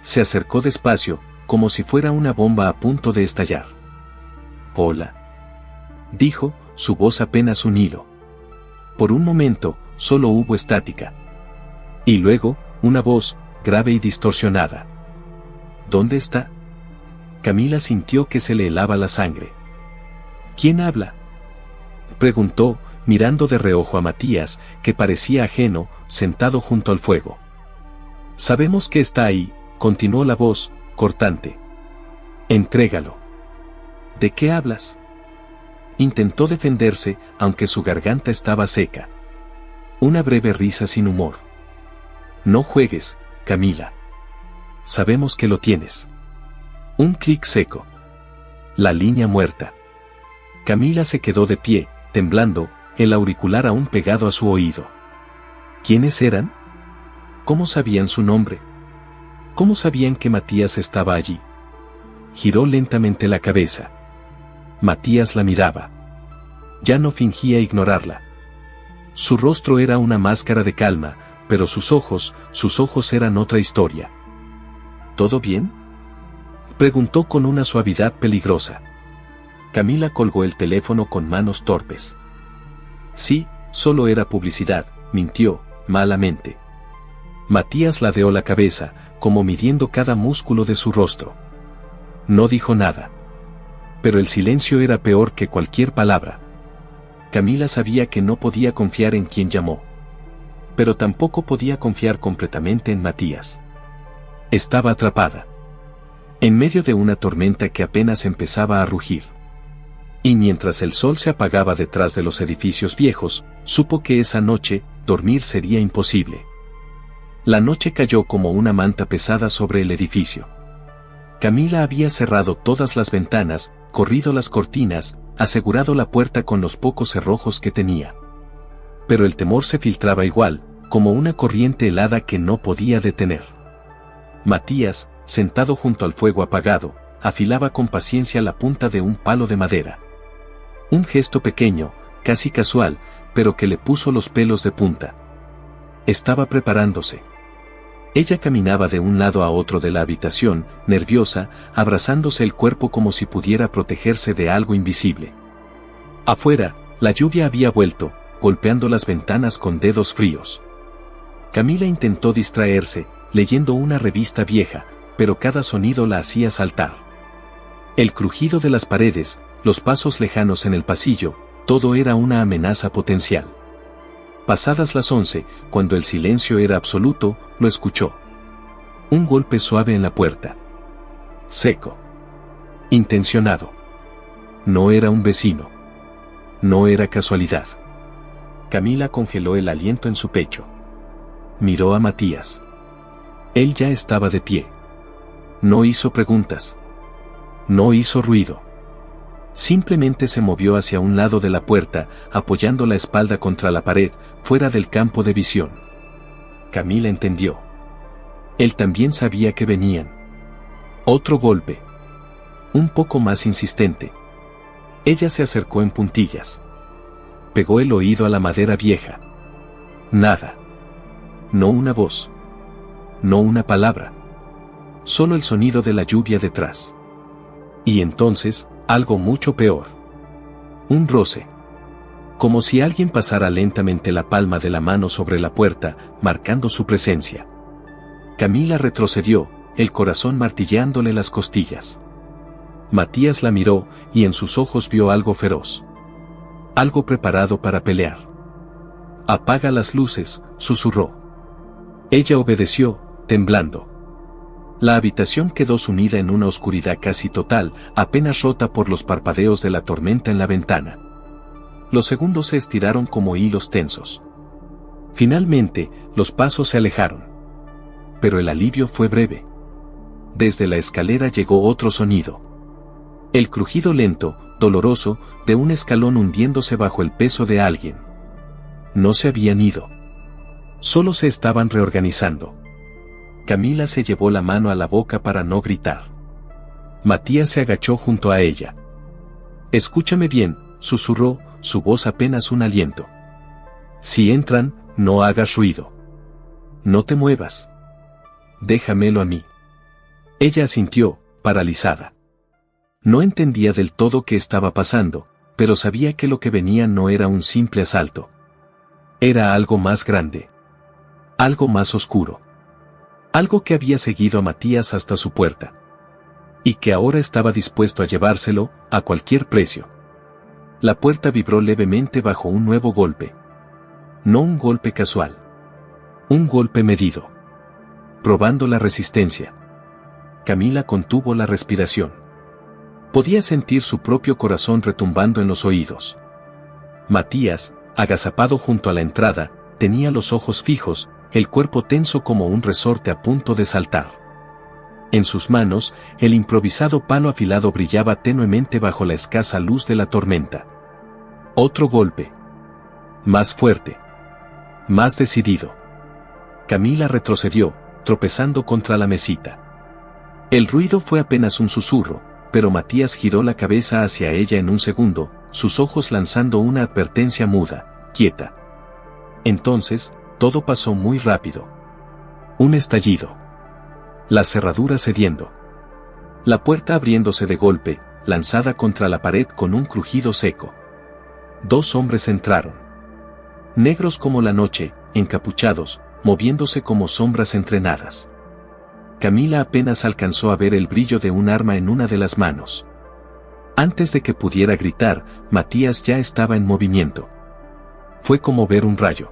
A: Se acercó despacio, como si fuera una bomba a punto de estallar. «Hola», dijo, su voz apenas un hilo. Por un momento, solo hubo estática. Y luego, una voz, grave y distorsionada. «¿Dónde está?» Camila sintió que se le helaba la sangre. «¿Quién habla?», preguntó, mirando de reojo a Matías, que parecía ajeno, sentado junto al fuego. «Sabemos que está ahí», continuó la voz, cortante. «Entrégalo». «¿De qué hablas?». Intentó defenderse, aunque su garganta estaba seca. Una breve risa sin humor. «No juegues, Camila. Sabemos que lo tienes». Un clic seco. La línea muerta. Camila se quedó de pie, temblando, el auricular aún pegado a su oído. ¿Quiénes eran? ¿Cómo sabían su nombre? ¿Cómo sabían que Matías estaba allí? Giró lentamente la cabeza. Matías la miraba. Ya no fingía ignorarla. Su rostro era una máscara de calma, pero sus ojos eran otra historia. ¿Todo bien?, preguntó con una suavidad peligrosa. Camila colgó el teléfono con manos torpes. Sí, solo era publicidad, mintió, malamente. Matías ladeó la cabeza, como midiendo cada músculo de su rostro. No dijo nada. Pero el silencio era peor que cualquier palabra. Camila sabía que no podía confiar en quien llamó. Pero tampoco podía confiar completamente en Matías. Estaba atrapada. En medio de una tormenta que apenas empezaba a rugir. Y mientras el sol se apagaba detrás de los edificios viejos, supo que esa noche, dormir sería imposible. La noche cayó como una manta pesada sobre el edificio. Camila había cerrado todas las ventanas, corrido las cortinas, asegurado la puerta con los pocos cerrojos que tenía. Pero el temor se filtraba igual, como una corriente helada que no podía detener. Matías, sentado junto al fuego apagado, afilaba con paciencia la punta de un palo de madera. Un gesto pequeño, casi casual, pero que le puso los pelos de punta. Estaba preparándose. Ella caminaba de un lado a otro de la habitación, nerviosa, abrazándose el cuerpo como si pudiera protegerse de algo invisible. Afuera, la lluvia había vuelto, golpeando las ventanas con dedos fríos. Camila intentó distraerse, leyendo una revista vieja, pero cada sonido la hacía saltar. El crujido de las paredes, los pasos lejanos en el pasillo, todo era una amenaza potencial. Pasadas las 11, cuando el silencio era absoluto, lo escuchó. Un golpe suave en la puerta. Seco. Intencionado. No era un vecino. No era casualidad. Camila congeló el aliento en su pecho. Miró a Matías. Él ya estaba de pie. No hizo preguntas. No hizo ruido. Simplemente se movió hacia un lado de la puerta, apoyando la espalda contra la pared, fuera del campo de visión. Camila entendió. Él también sabía que venían. Otro golpe. Un poco más insistente. Ella se acercó en puntillas. Pegó el oído a la madera vieja. Nada. No una voz. No una palabra. Solo el sonido de la lluvia detrás. Y entonces, algo mucho peor. Un roce. Como si alguien pasara lentamente la palma de la mano sobre la puerta, marcando su presencia. Camila retrocedió, el corazón martilleándole las costillas. Matías la miró, y en sus ojos vio algo feroz. Algo preparado para pelear. «Apaga las luces», susurró. Ella obedeció, temblando. La habitación quedó sumida en una oscuridad casi total, apenas rota por los parpadeos de la tormenta en la ventana. Los segundos se estiraron como hilos tensos. Finalmente, los pasos se alejaron. Pero el alivio fue breve. Desde la escalera llegó otro sonido. El crujido lento, doloroso, de un escalón hundiéndose bajo el peso de alguien. No se habían ido. Solo se estaban reorganizando. Camila se llevó la mano a la boca para no gritar. Matías se agachó junto a ella. «Escúchame bien», susurró, su voz apenas un aliento. «Si entran, no hagas ruido. No te muevas. Déjamelo a mí». Ella asintió, paralizada. No entendía del todo qué estaba pasando, pero sabía que lo que venía no era un simple asalto. Era algo más grande. Algo más oscuro. Algo que había seguido a Matías hasta su puerta. Y que ahora estaba dispuesto a llevárselo, a cualquier precio. La puerta vibró levemente bajo un nuevo golpe. No un golpe casual. Un golpe medido. Probando la resistencia. Camila contuvo la respiración. Podía sentir su propio corazón retumbando en los oídos. Matías, agazapado junto a la entrada, tenía los ojos fijos, el cuerpo tenso como un resorte a punto de saltar. En sus manos, el improvisado palo afilado brillaba tenuemente bajo la escasa luz de la tormenta. Otro golpe. Más fuerte. Más decidido. Camila retrocedió, tropezando contra la mesita. El ruido fue apenas un susurro, pero Matías giró la cabeza hacia ella en un segundo, sus ojos lanzando una advertencia muda: «Quieta». Entonces, todo pasó muy rápido. Un estallido. La cerradura cediendo. La puerta abriéndose de golpe, lanzada contra la pared con un crujido seco. Dos hombres entraron. Negros como la noche, encapuchados, moviéndose como sombras entrenadas. Camila apenas alcanzó a ver el brillo de un arma en una de las manos. Antes de que pudiera gritar, Matías ya estaba en movimiento. Fue como ver un rayo.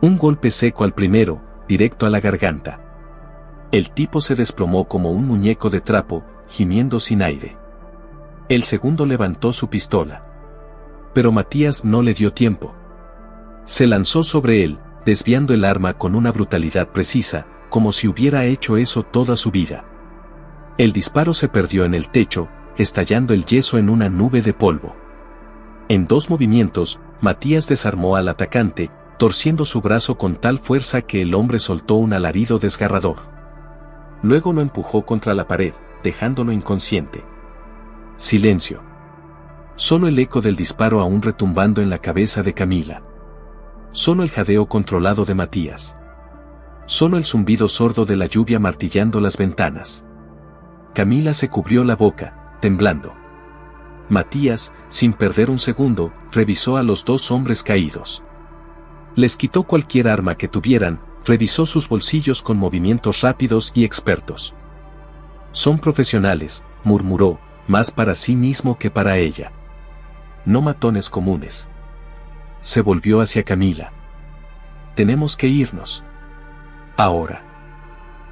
A: Un golpe seco al primero, directo a la garganta. El tipo se desplomó como un muñeco de trapo, gimiendo sin aire. El segundo levantó su pistola. Pero Matías no le dio tiempo. Se lanzó sobre él, desviando el arma con una brutalidad precisa, como si hubiera hecho eso toda su vida. El disparo se perdió en el techo, estallando el yeso en una nube de polvo. En dos movimientos, Matías desarmó al atacante, torciendo su brazo con tal fuerza que el hombre soltó un alarido desgarrador. Luego lo empujó contra la pared, dejándolo inconsciente. Silencio. Solo el eco del disparo aún retumbando en la cabeza de Camila. Solo el jadeo controlado de Matías. Solo el zumbido sordo de la lluvia martillando las ventanas. Camila se cubrió la boca, temblando. Matías, sin perder un segundo, revisó a los dos hombres caídos. Les quitó cualquier arma que tuvieran, revisó sus bolsillos con movimientos rápidos y expertos. «Son profesionales», murmuró, más para sí mismo que para ella. «No matones comunes». Se volvió hacia Camila. «Tenemos que irnos. Ahora».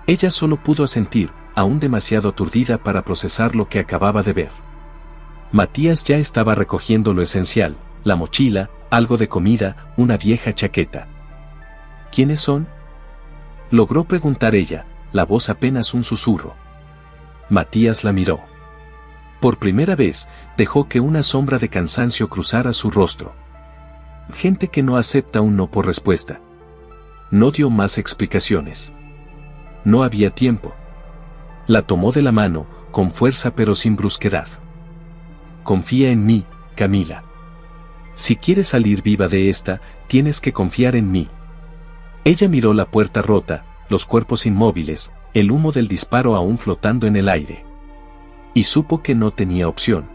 A: Ella solo pudo asentir, aún demasiado aturdida para procesar lo que acababa de ver. Matías ya estaba recogiendo lo esencial, la mochila, algo de comida, una vieja chaqueta. «¿Quiénes son?», logró preguntar ella, la voz apenas un susurro. Matías la miró. Por primera vez, dejó que una sombra de cansancio cruzara su rostro. Gente que no acepta un no por respuesta. No dio más explicaciones. No había tiempo. La tomó de la mano, con fuerza pero sin brusquedad. Confía en mí, Camila. Si quieres salir viva de esta, tienes que confiar en mí. Ella miró la puerta rota, los cuerpos inmóviles, el humo del disparo aún flotando en el aire. Y supo que no tenía opción.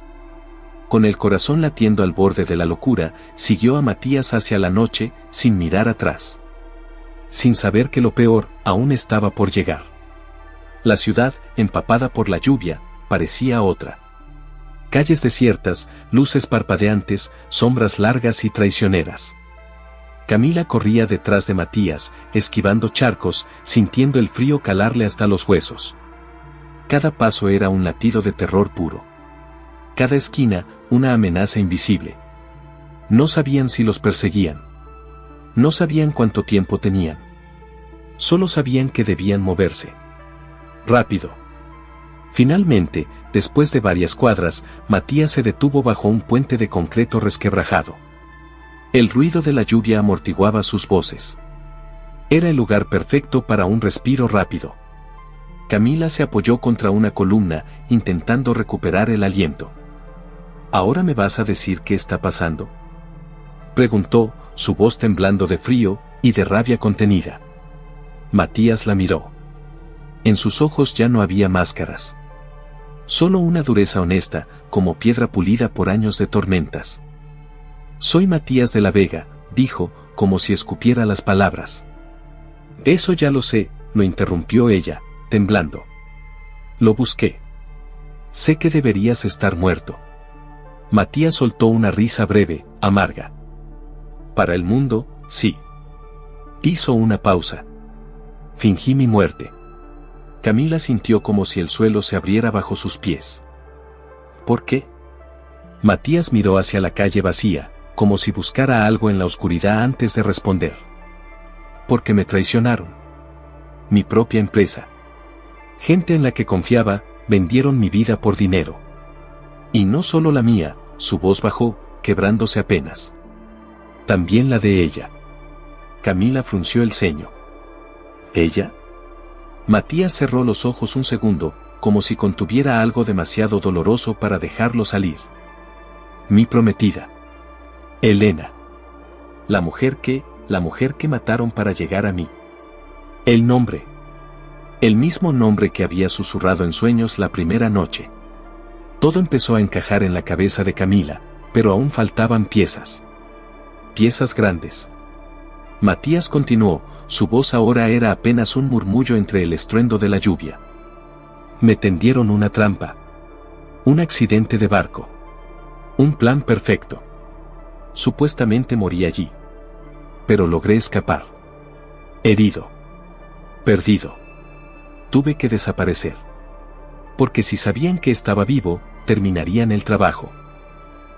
A: Con el corazón latiendo al borde de la locura, siguió a Matías hacia la noche, sin mirar atrás. Sin saber que lo peor aún estaba por llegar. La ciudad, empapada por la lluvia, parecía otra. Calles desiertas, luces parpadeantes, sombras largas y traicioneras. Camila corría detrás de Matías, esquivando charcos, sintiendo el frío calarle hasta los huesos. Cada paso era un latido de terror puro. Cada esquina, una amenaza invisible. No sabían si los perseguían. No sabían cuánto tiempo tenían. Solo sabían que debían moverse. Rápido. Finalmente, después de varias cuadras, Matías se detuvo bajo un puente de concreto resquebrajado. El ruido de la lluvia amortiguaba sus voces. Era el lugar perfecto para un respiro rápido. Camila se apoyó contra una columna, intentando recuperar el aliento. ¿Ahora me vas a decir qué está pasando?, preguntó, su voz temblando de frío y de rabia contenida. Matías la miró. En sus ojos ya no había máscaras. Solo una dureza honesta, como piedra pulida por años de tormentas. Soy Matías de la Vega, dijo, como si escupiera las palabras. Eso ya lo sé, lo interrumpió ella, temblando. Lo busqué. Sé que deberías estar muerto. Matías soltó una risa breve, amarga. Para el mundo, sí. Hizo una pausa. Fingí mi muerte. Camila sintió como si el suelo se abriera bajo sus pies. ¿Por qué? Matías miró hacia la calle vacía, como si buscara algo en la oscuridad antes de responder. Porque me traicionaron. Mi propia empresa. Gente en la que confiaba, vendieron mi vida por dinero. Y no solo la mía, su voz bajó, quebrándose apenas. También la de ella. Camila frunció el ceño. ¿Ella? Matías cerró los ojos un segundo, como si contuviera algo demasiado doloroso para dejarlo salir. Mi prometida. Elena. La mujer que mataron para llegar a mí. El nombre. El mismo nombre que había susurrado en sueños la primera noche. Todo empezó a encajar en la cabeza de Camila, pero aún faltaban piezas. Piezas grandes. Matías continuó, su voz ahora era apenas un murmullo entre el estruendo de la lluvia. Me tendieron una trampa. Un accidente de barco. Un plan perfecto. Supuestamente morí allí. Pero logré escapar. Herido. Perdido. Tuve que desaparecer. Porque si sabían que estaba vivo, terminarían el trabajo.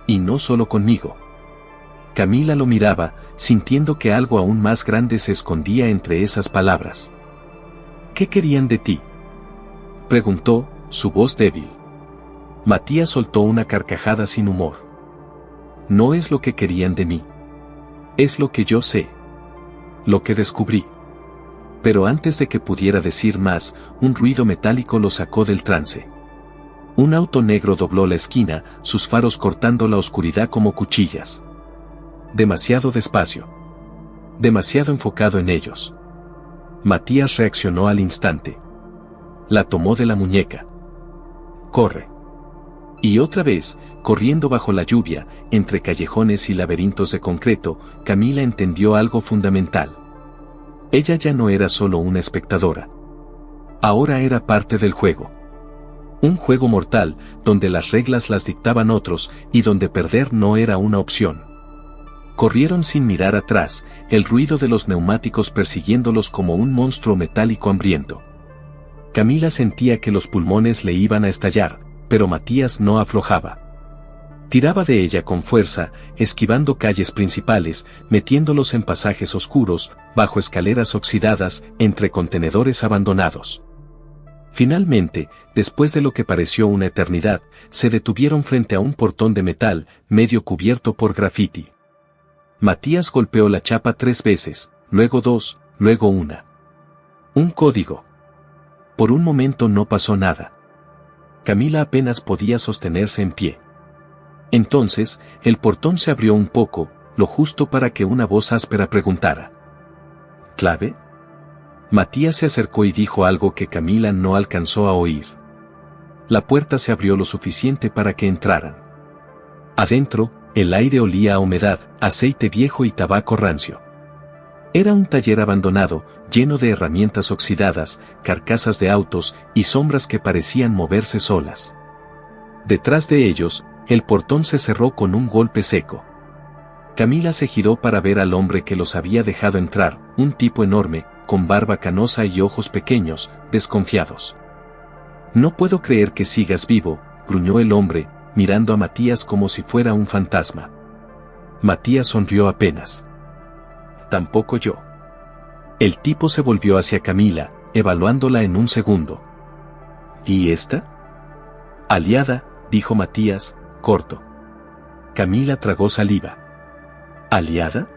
A: Y no solo conmigo. Camila lo miraba, sintiendo que algo aún más grande se escondía entre esas palabras. ¿Qué querían de ti?, preguntó, su voz débil. Matías soltó una carcajada sin humor. No es lo que querían de mí. Es lo que yo sé. Lo que descubrí. Pero antes de que pudiera decir más, un ruido metálico lo sacó del trance. Un auto negro dobló la esquina, sus faros cortando la oscuridad como cuchillas. Demasiado despacio. Demasiado enfocado en ellos. Matías reaccionó al instante. La tomó de la muñeca. Corre. Y otra vez, corriendo bajo la lluvia, entre callejones y laberintos de concreto, Camila entendió algo fundamental. Ella ya no era solo una espectadora. Ahora era parte del juego. Un juego mortal, donde las reglas las dictaban otros, y donde perder no era una opción. Corrieron sin mirar atrás, el ruido de los neumáticos persiguiéndolos como un monstruo metálico hambriento. Camila sentía que los pulmones le iban a estallar, pero Matías no aflojaba. Tiraba de ella con fuerza, esquivando calles principales, metiéndolos en pasajes oscuros, bajo escaleras oxidadas, entre contenedores abandonados. Finalmente, después de lo que pareció una eternidad, se detuvieron frente a un portón de metal, medio cubierto por grafiti. Matías golpeó la chapa 3 veces, luego 2, luego 1. Un código. Por un momento no pasó nada. Camila apenas podía sostenerse en pie. Entonces, el portón se abrió un poco, lo justo para que una voz áspera preguntara: ¿Clave? Matías se acercó y dijo algo que Camila no alcanzó a oír. La puerta se abrió lo suficiente para que entraran. Adentro, el aire olía a humedad, aceite viejo y tabaco rancio. Era un taller abandonado, lleno de herramientas oxidadas, carcasas de autos y sombras que parecían moverse solas. Detrás de ellos, el portón se cerró con un golpe seco. Camila se giró para ver al hombre que los había dejado entrar, un tipo enorme, con barba canosa y ojos pequeños, desconfiados. «No puedo creer que sigas vivo», gruñó el hombre, mirando a Matías como si fuera un fantasma. Matías sonrió apenas. «Tampoco yo». El tipo se volvió hacia Camila, evaluándola en un segundo. «¿Y esta?» «Aliada», dijo Matías, corto. Camila tragó saliva. ¿Aliada?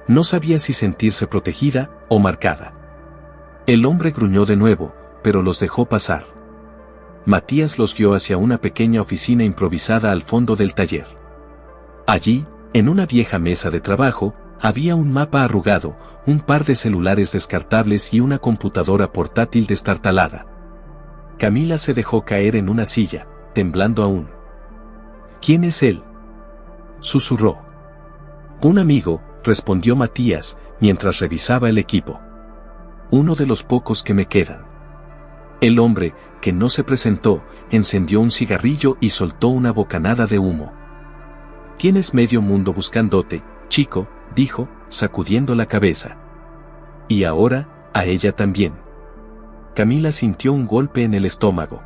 A: No sabía si sentirse protegida o marcada. El hombre gruñó de nuevo, pero los dejó pasar. Matías los guió hacia una pequeña oficina improvisada al fondo del taller. Allí, en una vieja mesa de trabajo, había un mapa arrugado, un par de celulares descartables y una computadora portátil destartalada. Camila se dejó caer en una silla, temblando aún. «¿Quién es él?», susurró. «Un amigo», respondió Matías, mientras revisaba el equipo. «Uno de los pocos que me quedan». El hombre, que no se presentó, encendió un cigarrillo y soltó una bocanada de humo. «Tienes medio mundo buscándote, chico», dijo, sacudiendo la cabeza. «Y ahora, a ella también». Camila sintió un golpe en el estómago.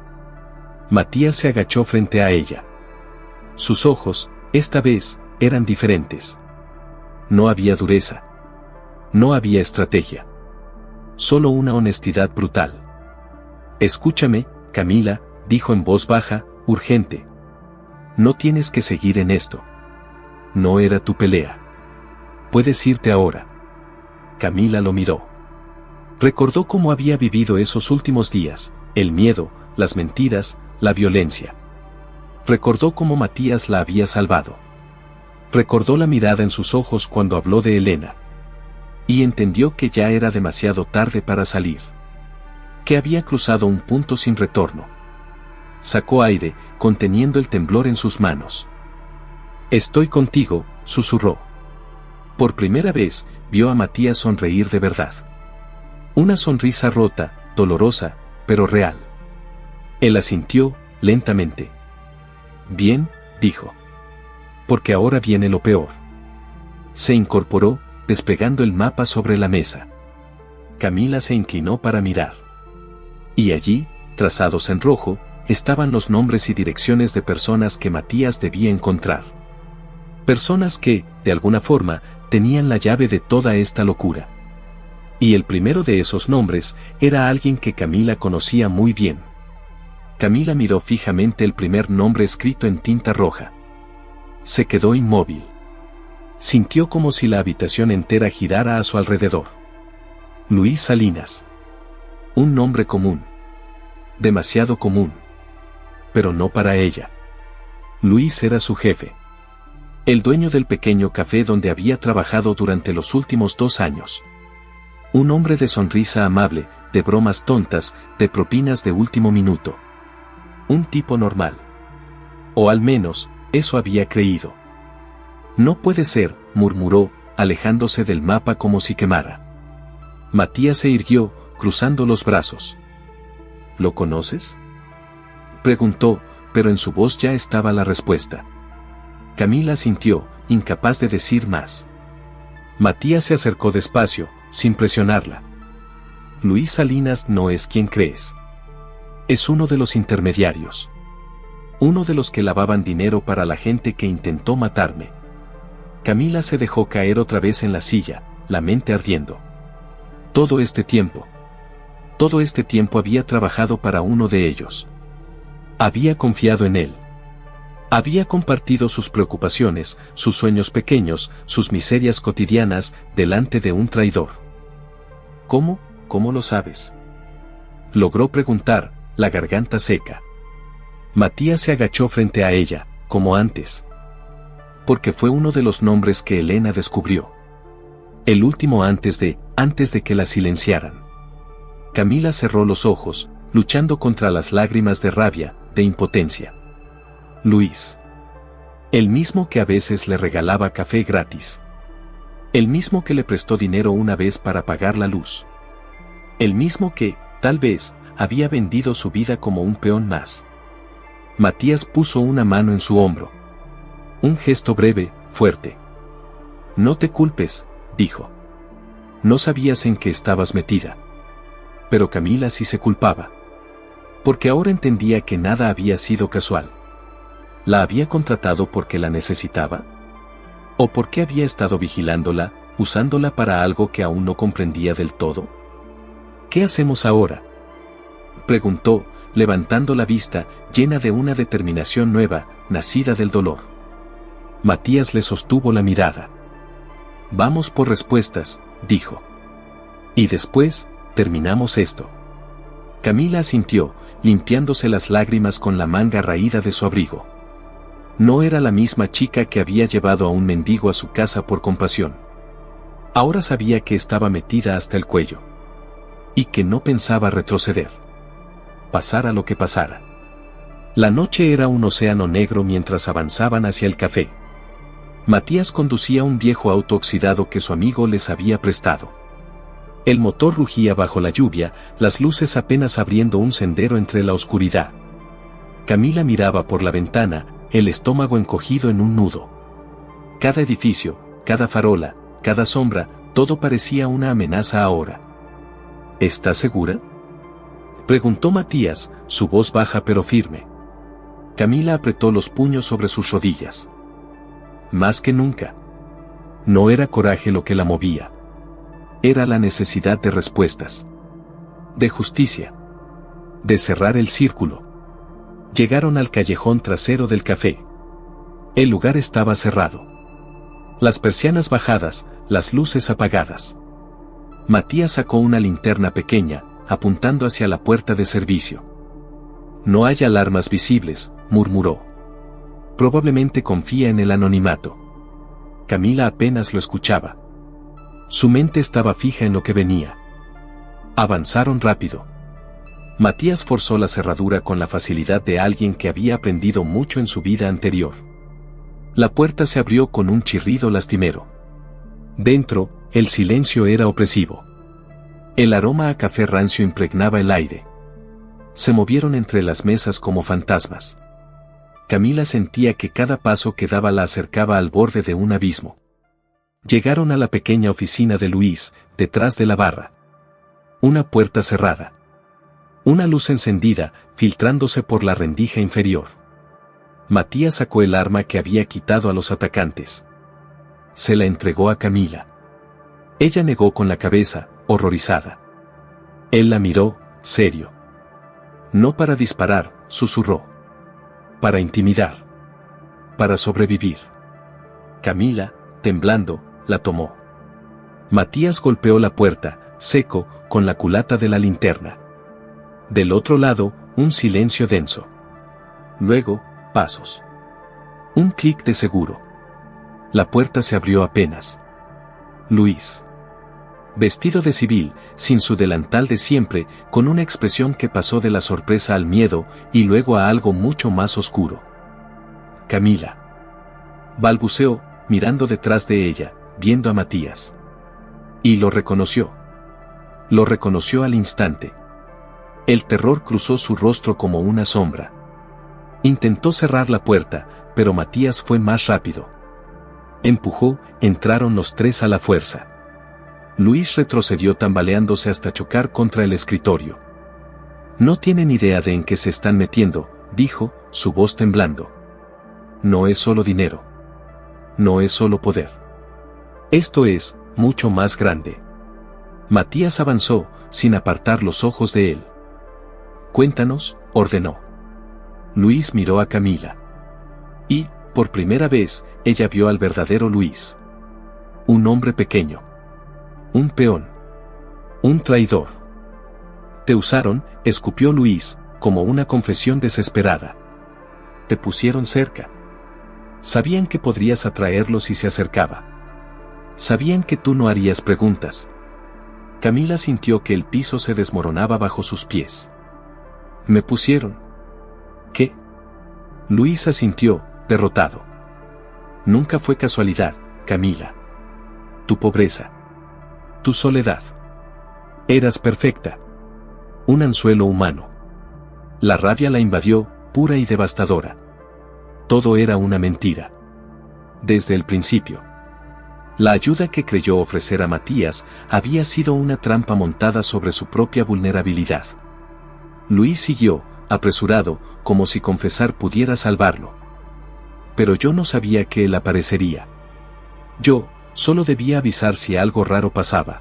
A: Matías se agachó frente a ella. Sus ojos, esta vez, eran diferentes. No había dureza. No había estrategia. Solo una honestidad brutal. «Escúchame, Camila», dijo en voz baja, urgente. «No tienes que seguir en esto. No era tu pelea. Puedes irte ahora». Camila lo miró. Recordó cómo había vivido esos últimos días, el miedo, las mentiras, la violencia. Recordó cómo Matías la había salvado. Recordó la mirada en sus ojos cuando habló de Elena. Y entendió que ya era demasiado tarde para salir. Que había cruzado un punto sin retorno. Sacó aire, conteniendo el temblor en sus manos. «Estoy contigo», susurró. Por primera vez, vio a Matías sonreír de verdad. Una sonrisa rota, dolorosa, pero real. Él asintió, lentamente. «Bien», dijo. «Porque ahora viene lo peor». Se incorporó, despegando el mapa sobre la mesa. Camila se inclinó para mirar. Y allí, trazados en rojo, estaban los nombres y direcciones de personas que Matías debía encontrar. Personas que, de alguna forma, tenían la llave de toda esta locura. Y el primero de esos nombres era alguien que Camila conocía muy bien. Camila miró fijamente el primer nombre escrito en tinta roja. Se quedó inmóvil. Sintió como si la habitación entera girara a su alrededor. Luis Salinas. Un nombre común. Demasiado común. Pero no para ella. Luis era su jefe. El dueño del pequeño café donde había trabajado durante los últimos 2 años. Un hombre de sonrisa amable, de bromas tontas, de propinas de último minuto. Un tipo normal. O al menos, eso había creído. «No puede ser», murmuró, alejándose del mapa como si quemara. Matías se irguió, cruzando los brazos. «¿Lo conoces?», preguntó, pero en su voz ya estaba la respuesta. Camila sintió, incapaz de decir más. Matías se acercó despacio, sin presionarla. «Luis Salinas no es quien crees. Es uno de los intermediarios. Uno de los que lavaban dinero para la gente que intentó matarme». Camila se dejó caer otra vez en la silla, la mente ardiendo. Todo este tiempo había trabajado para uno de ellos. Había confiado en él. Había compartido sus preocupaciones, sus sueños pequeños, sus miserias cotidianas, delante de un traidor. «¿Cómo? ¿Cómo lo sabes?», Logró preguntar, la garganta seca. Matías se agachó frente a ella, como antes. Porque fue uno de los nombres que Elena descubrió. El último antes de que la silenciaran. Camila cerró los ojos, luchando contra las lágrimas de rabia, de impotencia. Luis. El mismo que a veces le regalaba café gratis. El mismo que le prestó dinero una vez para pagar la luz. El mismo que, tal vez, había vendido su vida como un peón más. Matías puso una mano en su hombro. Un gesto breve, fuerte. No te culpes, dijo. No sabías en qué estabas metida. Pero Camila sí se culpaba. Porque ahora entendía que nada había sido casual. ¿La había contratado porque la necesitaba? ¿O porque había estado vigilándola, usándola para algo que aún no comprendía del todo? ¿Qué hacemos ahora?, preguntó, levantando la vista, llena de una determinación nueva, nacida del dolor. Matías le sostuvo la mirada. Vamos por respuestas, dijo. Y después, terminamos esto. Camila asintió, limpiándose las lágrimas con la manga raída de su abrigo. No era la misma chica que había llevado a un mendigo a su casa por compasión. Ahora sabía que estaba metida hasta el cuello. Y que no pensaba retroceder. Pasara lo que pasara. La noche era un océano negro mientras avanzaban hacia el café. Matías conducía un viejo auto oxidado que su amigo les había prestado. El motor rugía bajo la lluvia, las luces apenas abriendo un sendero entre la oscuridad. Camila miraba por la ventana, el estómago encogido en un nudo. Cada edificio, cada farola, cada sombra, todo parecía una amenaza ahora. ¿Estás segura?, preguntó Matías, su voz baja pero firme. Camila apretó los puños sobre sus rodillas. Más que nunca. No era coraje lo que la movía. Era la necesidad de respuestas. De justicia. De cerrar el círculo. Llegaron al callejón trasero del café. El lugar estaba cerrado. Las persianas bajadas, las luces apagadas. Matías sacó una linterna pequeña, apuntando hacia la puerta de servicio. No hay alarmas visibles, murmuró. Probablemente confía en el anonimato. Camila apenas lo escuchaba. Su mente estaba fija en lo que venía. Avanzaron rápido. Matías forzó la cerradura con la facilidad de alguien que había aprendido mucho en su vida anterior. La puerta se abrió con un chirrido lastimero. Dentro, el silencio era opresivo. El aroma a café rancio impregnaba el aire. Se movieron entre las mesas como fantasmas. Camila sentía que cada paso que daba la acercaba al borde de un abismo. Llegaron a la pequeña oficina de Luis, detrás de la barra. Una puerta cerrada. Una luz encendida, filtrándose por la rendija inferior. Matías sacó el arma que había quitado a los atacantes. Se la entregó a Camila. Ella negó con la cabeza, horrorizada. Él la miró, serio. No para disparar, susurró. Para intimidar. Para sobrevivir. Camila, temblando, la tomó. Matías golpeó la puerta, seco, con la culata de la linterna. Del otro lado, un silencio denso. Luego, pasos. Un clic de seguro. La puerta se abrió apenas. Luis. Vestido de civil, sin su delantal de siempre, con una expresión que pasó de la sorpresa al miedo, y luego a algo mucho más oscuro. Camila. Balbuceó, mirando detrás de ella, viendo a Matías. Y lo reconoció. Lo reconoció al instante. El terror cruzó su rostro como una sombra. Intentó cerrar la puerta, pero Matías fue más rápido. Empujó, entraron los tres a la fuerza. Luis retrocedió tambaleándose hasta chocar contra el escritorio. No tienen idea de en qué se están metiendo, dijo, su voz temblando. No es solo dinero. No es solo poder. Esto es, mucho más grande. Matías avanzó, sin apartar los ojos de él. Cuéntanos, ordenó. Luis miró a Camila. Y, por primera vez, ella vio al verdadero Luis. Un hombre pequeño. Un peón. Un traidor. Te usaron, escupió Luis, como una confesión desesperada. Te pusieron cerca. Sabían que podrías atraerlos si se acercaba. Sabían que tú no harías preguntas. Camila sintió que el piso se desmoronaba bajo sus pies. ¿Me pusieron? ¿Qué? Luis asintió, derrotado. Nunca fue casualidad, Camila. Tu pobreza. Tu soledad. Eras perfecta. Un anzuelo humano. La rabia la invadió, pura y devastadora. Todo era una mentira. Desde el principio. La ayuda que creyó ofrecer a Matías había sido una trampa montada sobre su propia vulnerabilidad. Luis siguió, apresurado, como si confesar pudiera salvarlo. Pero yo no sabía que él aparecería. Yo, solo debía avisar si algo raro pasaba.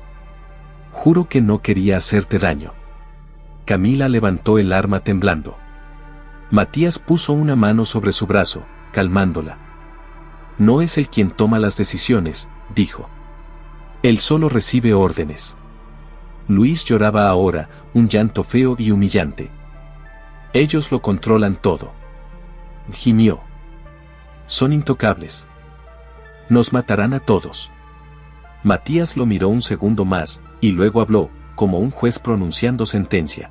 A: Juro que no quería hacerte daño. Camila levantó el arma temblando. Matías puso una mano sobre su brazo, calmándola. No es él quien toma las decisiones, dijo. Él solo recibe órdenes. Luis lloraba ahora, un llanto feo y humillante. Ellos lo controlan todo. Gimió. Son intocables. Nos matarán a todos. Matías lo miró un segundo más, y luego habló, como un juez pronunciando sentencia.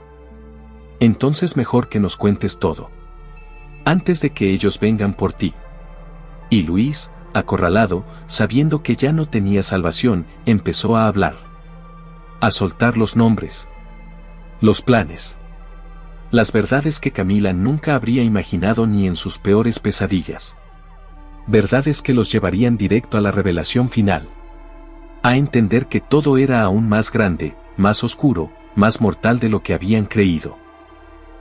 A: Entonces mejor que nos cuentes todo. Antes de que ellos vengan por ti. Y Luis, acorralado, sabiendo que ya no tenía salvación, empezó a hablar. A soltar los nombres. Los planes. Las verdades que Camila nunca habría imaginado ni en sus peores pesadillas. Verdades que los llevarían directo a la revelación final. A entender que todo era aún más grande, más oscuro, más mortal de lo que habían creído.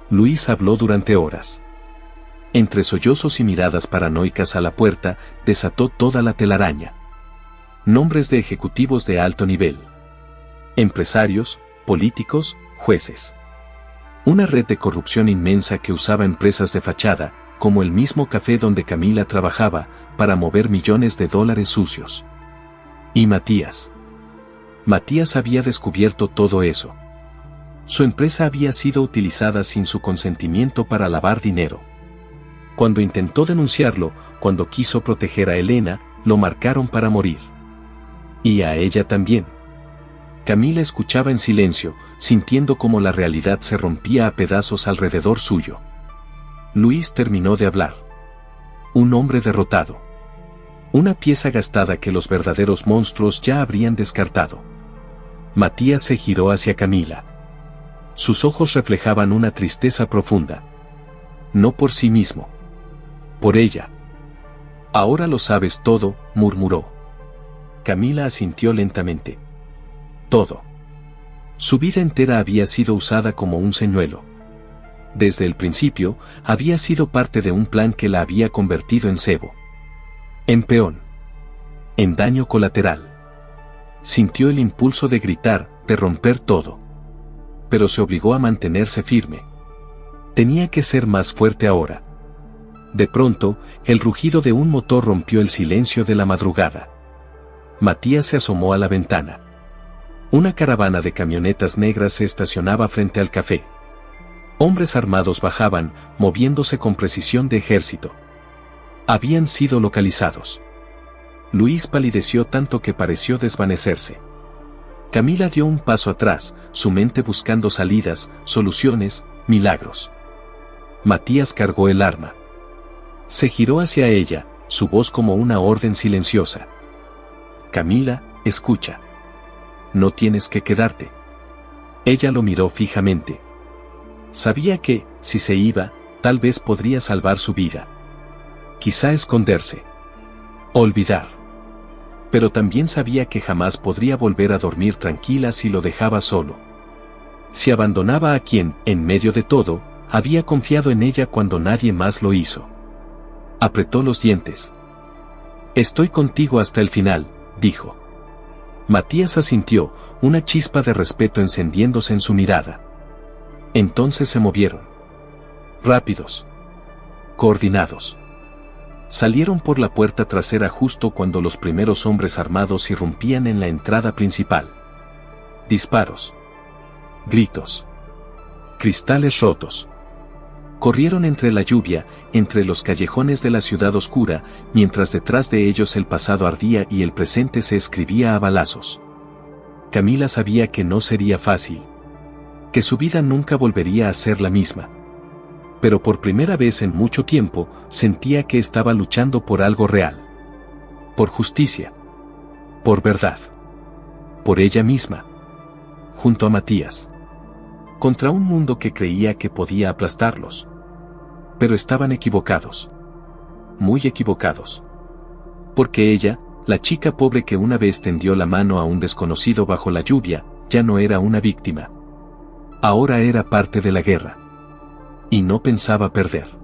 A: Luis habló durante horas. Entre sollozos y miradas paranoicas a la puerta, desató toda la telaraña. Nombres de ejecutivos de alto nivel. Empresarios, políticos, jueces. Una red de corrupción inmensa que usaba empresas de fachada, como el mismo café donde Camila trabajaba, para mover millones de dólares sucios. Y Matías. Matías había descubierto todo eso. Su empresa había sido utilizada sin su consentimiento para lavar dinero. Cuando intentó denunciarlo, cuando quiso proteger a Elena, lo marcaron para morir. Y a ella también. Camila escuchaba en silencio, sintiendo cómo la realidad se rompía a pedazos alrededor suyo. Luis terminó de hablar. Un hombre derrotado. Una pieza gastada que los verdaderos monstruos ya habrían descartado. Matías se giró hacia Camila. Sus ojos reflejaban una tristeza profunda. No por sí mismo. Por ella. Ahora lo sabes todo, murmuró. Camila asintió lentamente. Todo. Su vida entera había sido usada como un señuelo. Desde el principio, había sido parte de un plan que la había convertido en cebo. En peón. En daño colateral. Sintió el impulso de gritar, de romper todo. Pero se obligó a mantenerse firme. Tenía que ser más fuerte ahora. De pronto, el rugido de un motor rompió el silencio de la madrugada. Matías se asomó a la ventana. Una caravana de camionetas negras se estacionaba frente al café. Hombres armados bajaban, moviéndose con precisión de ejército. Habían sido localizados. Luis palideció tanto que pareció desvanecerse. Camila dio un paso atrás, su mente buscando salidas, soluciones, milagros. Matías cargó el arma. Se giró hacia ella, su voz como una orden silenciosa. Camila, escucha. No tienes que quedarte. Ella lo miró fijamente. Sabía que, si se iba, tal vez podría salvar su vida. Quizá esconderse. Olvidar. Pero también sabía que jamás podría volver a dormir tranquila si lo dejaba solo. Si abandonaba a quien, en medio de todo, había confiado en ella cuando nadie más lo hizo. Apretó los dientes. Estoy contigo hasta el final, dijo. Matías asintió, una chispa de respeto encendiéndose en su mirada. Entonces se movieron. Rápidos. Coordinados. Salieron por la puerta trasera justo cuando los primeros hombres armados irrumpían en la entrada principal. Disparos. Gritos. cristales rotos. Corrieron entre la lluvia, entre los callejones de la ciudad oscura, mientras detrás de ellos el pasado ardía y el presente se escribía a balazos. Camila sabía que no sería fácil, que su vida nunca volvería a ser la misma. Pero por primera vez en mucho tiempo, sentía que estaba luchando por algo real. Por justicia. Por verdad. Por ella misma. Junto a Matías. Contra un mundo que creía que podía aplastarlos. Pero estaban equivocados. Muy equivocados. Porque ella, la chica pobre que una vez tendió la mano a un desconocido bajo la lluvia, ya no era una víctima. Ahora era parte de la guerra. Y no pensaba perder.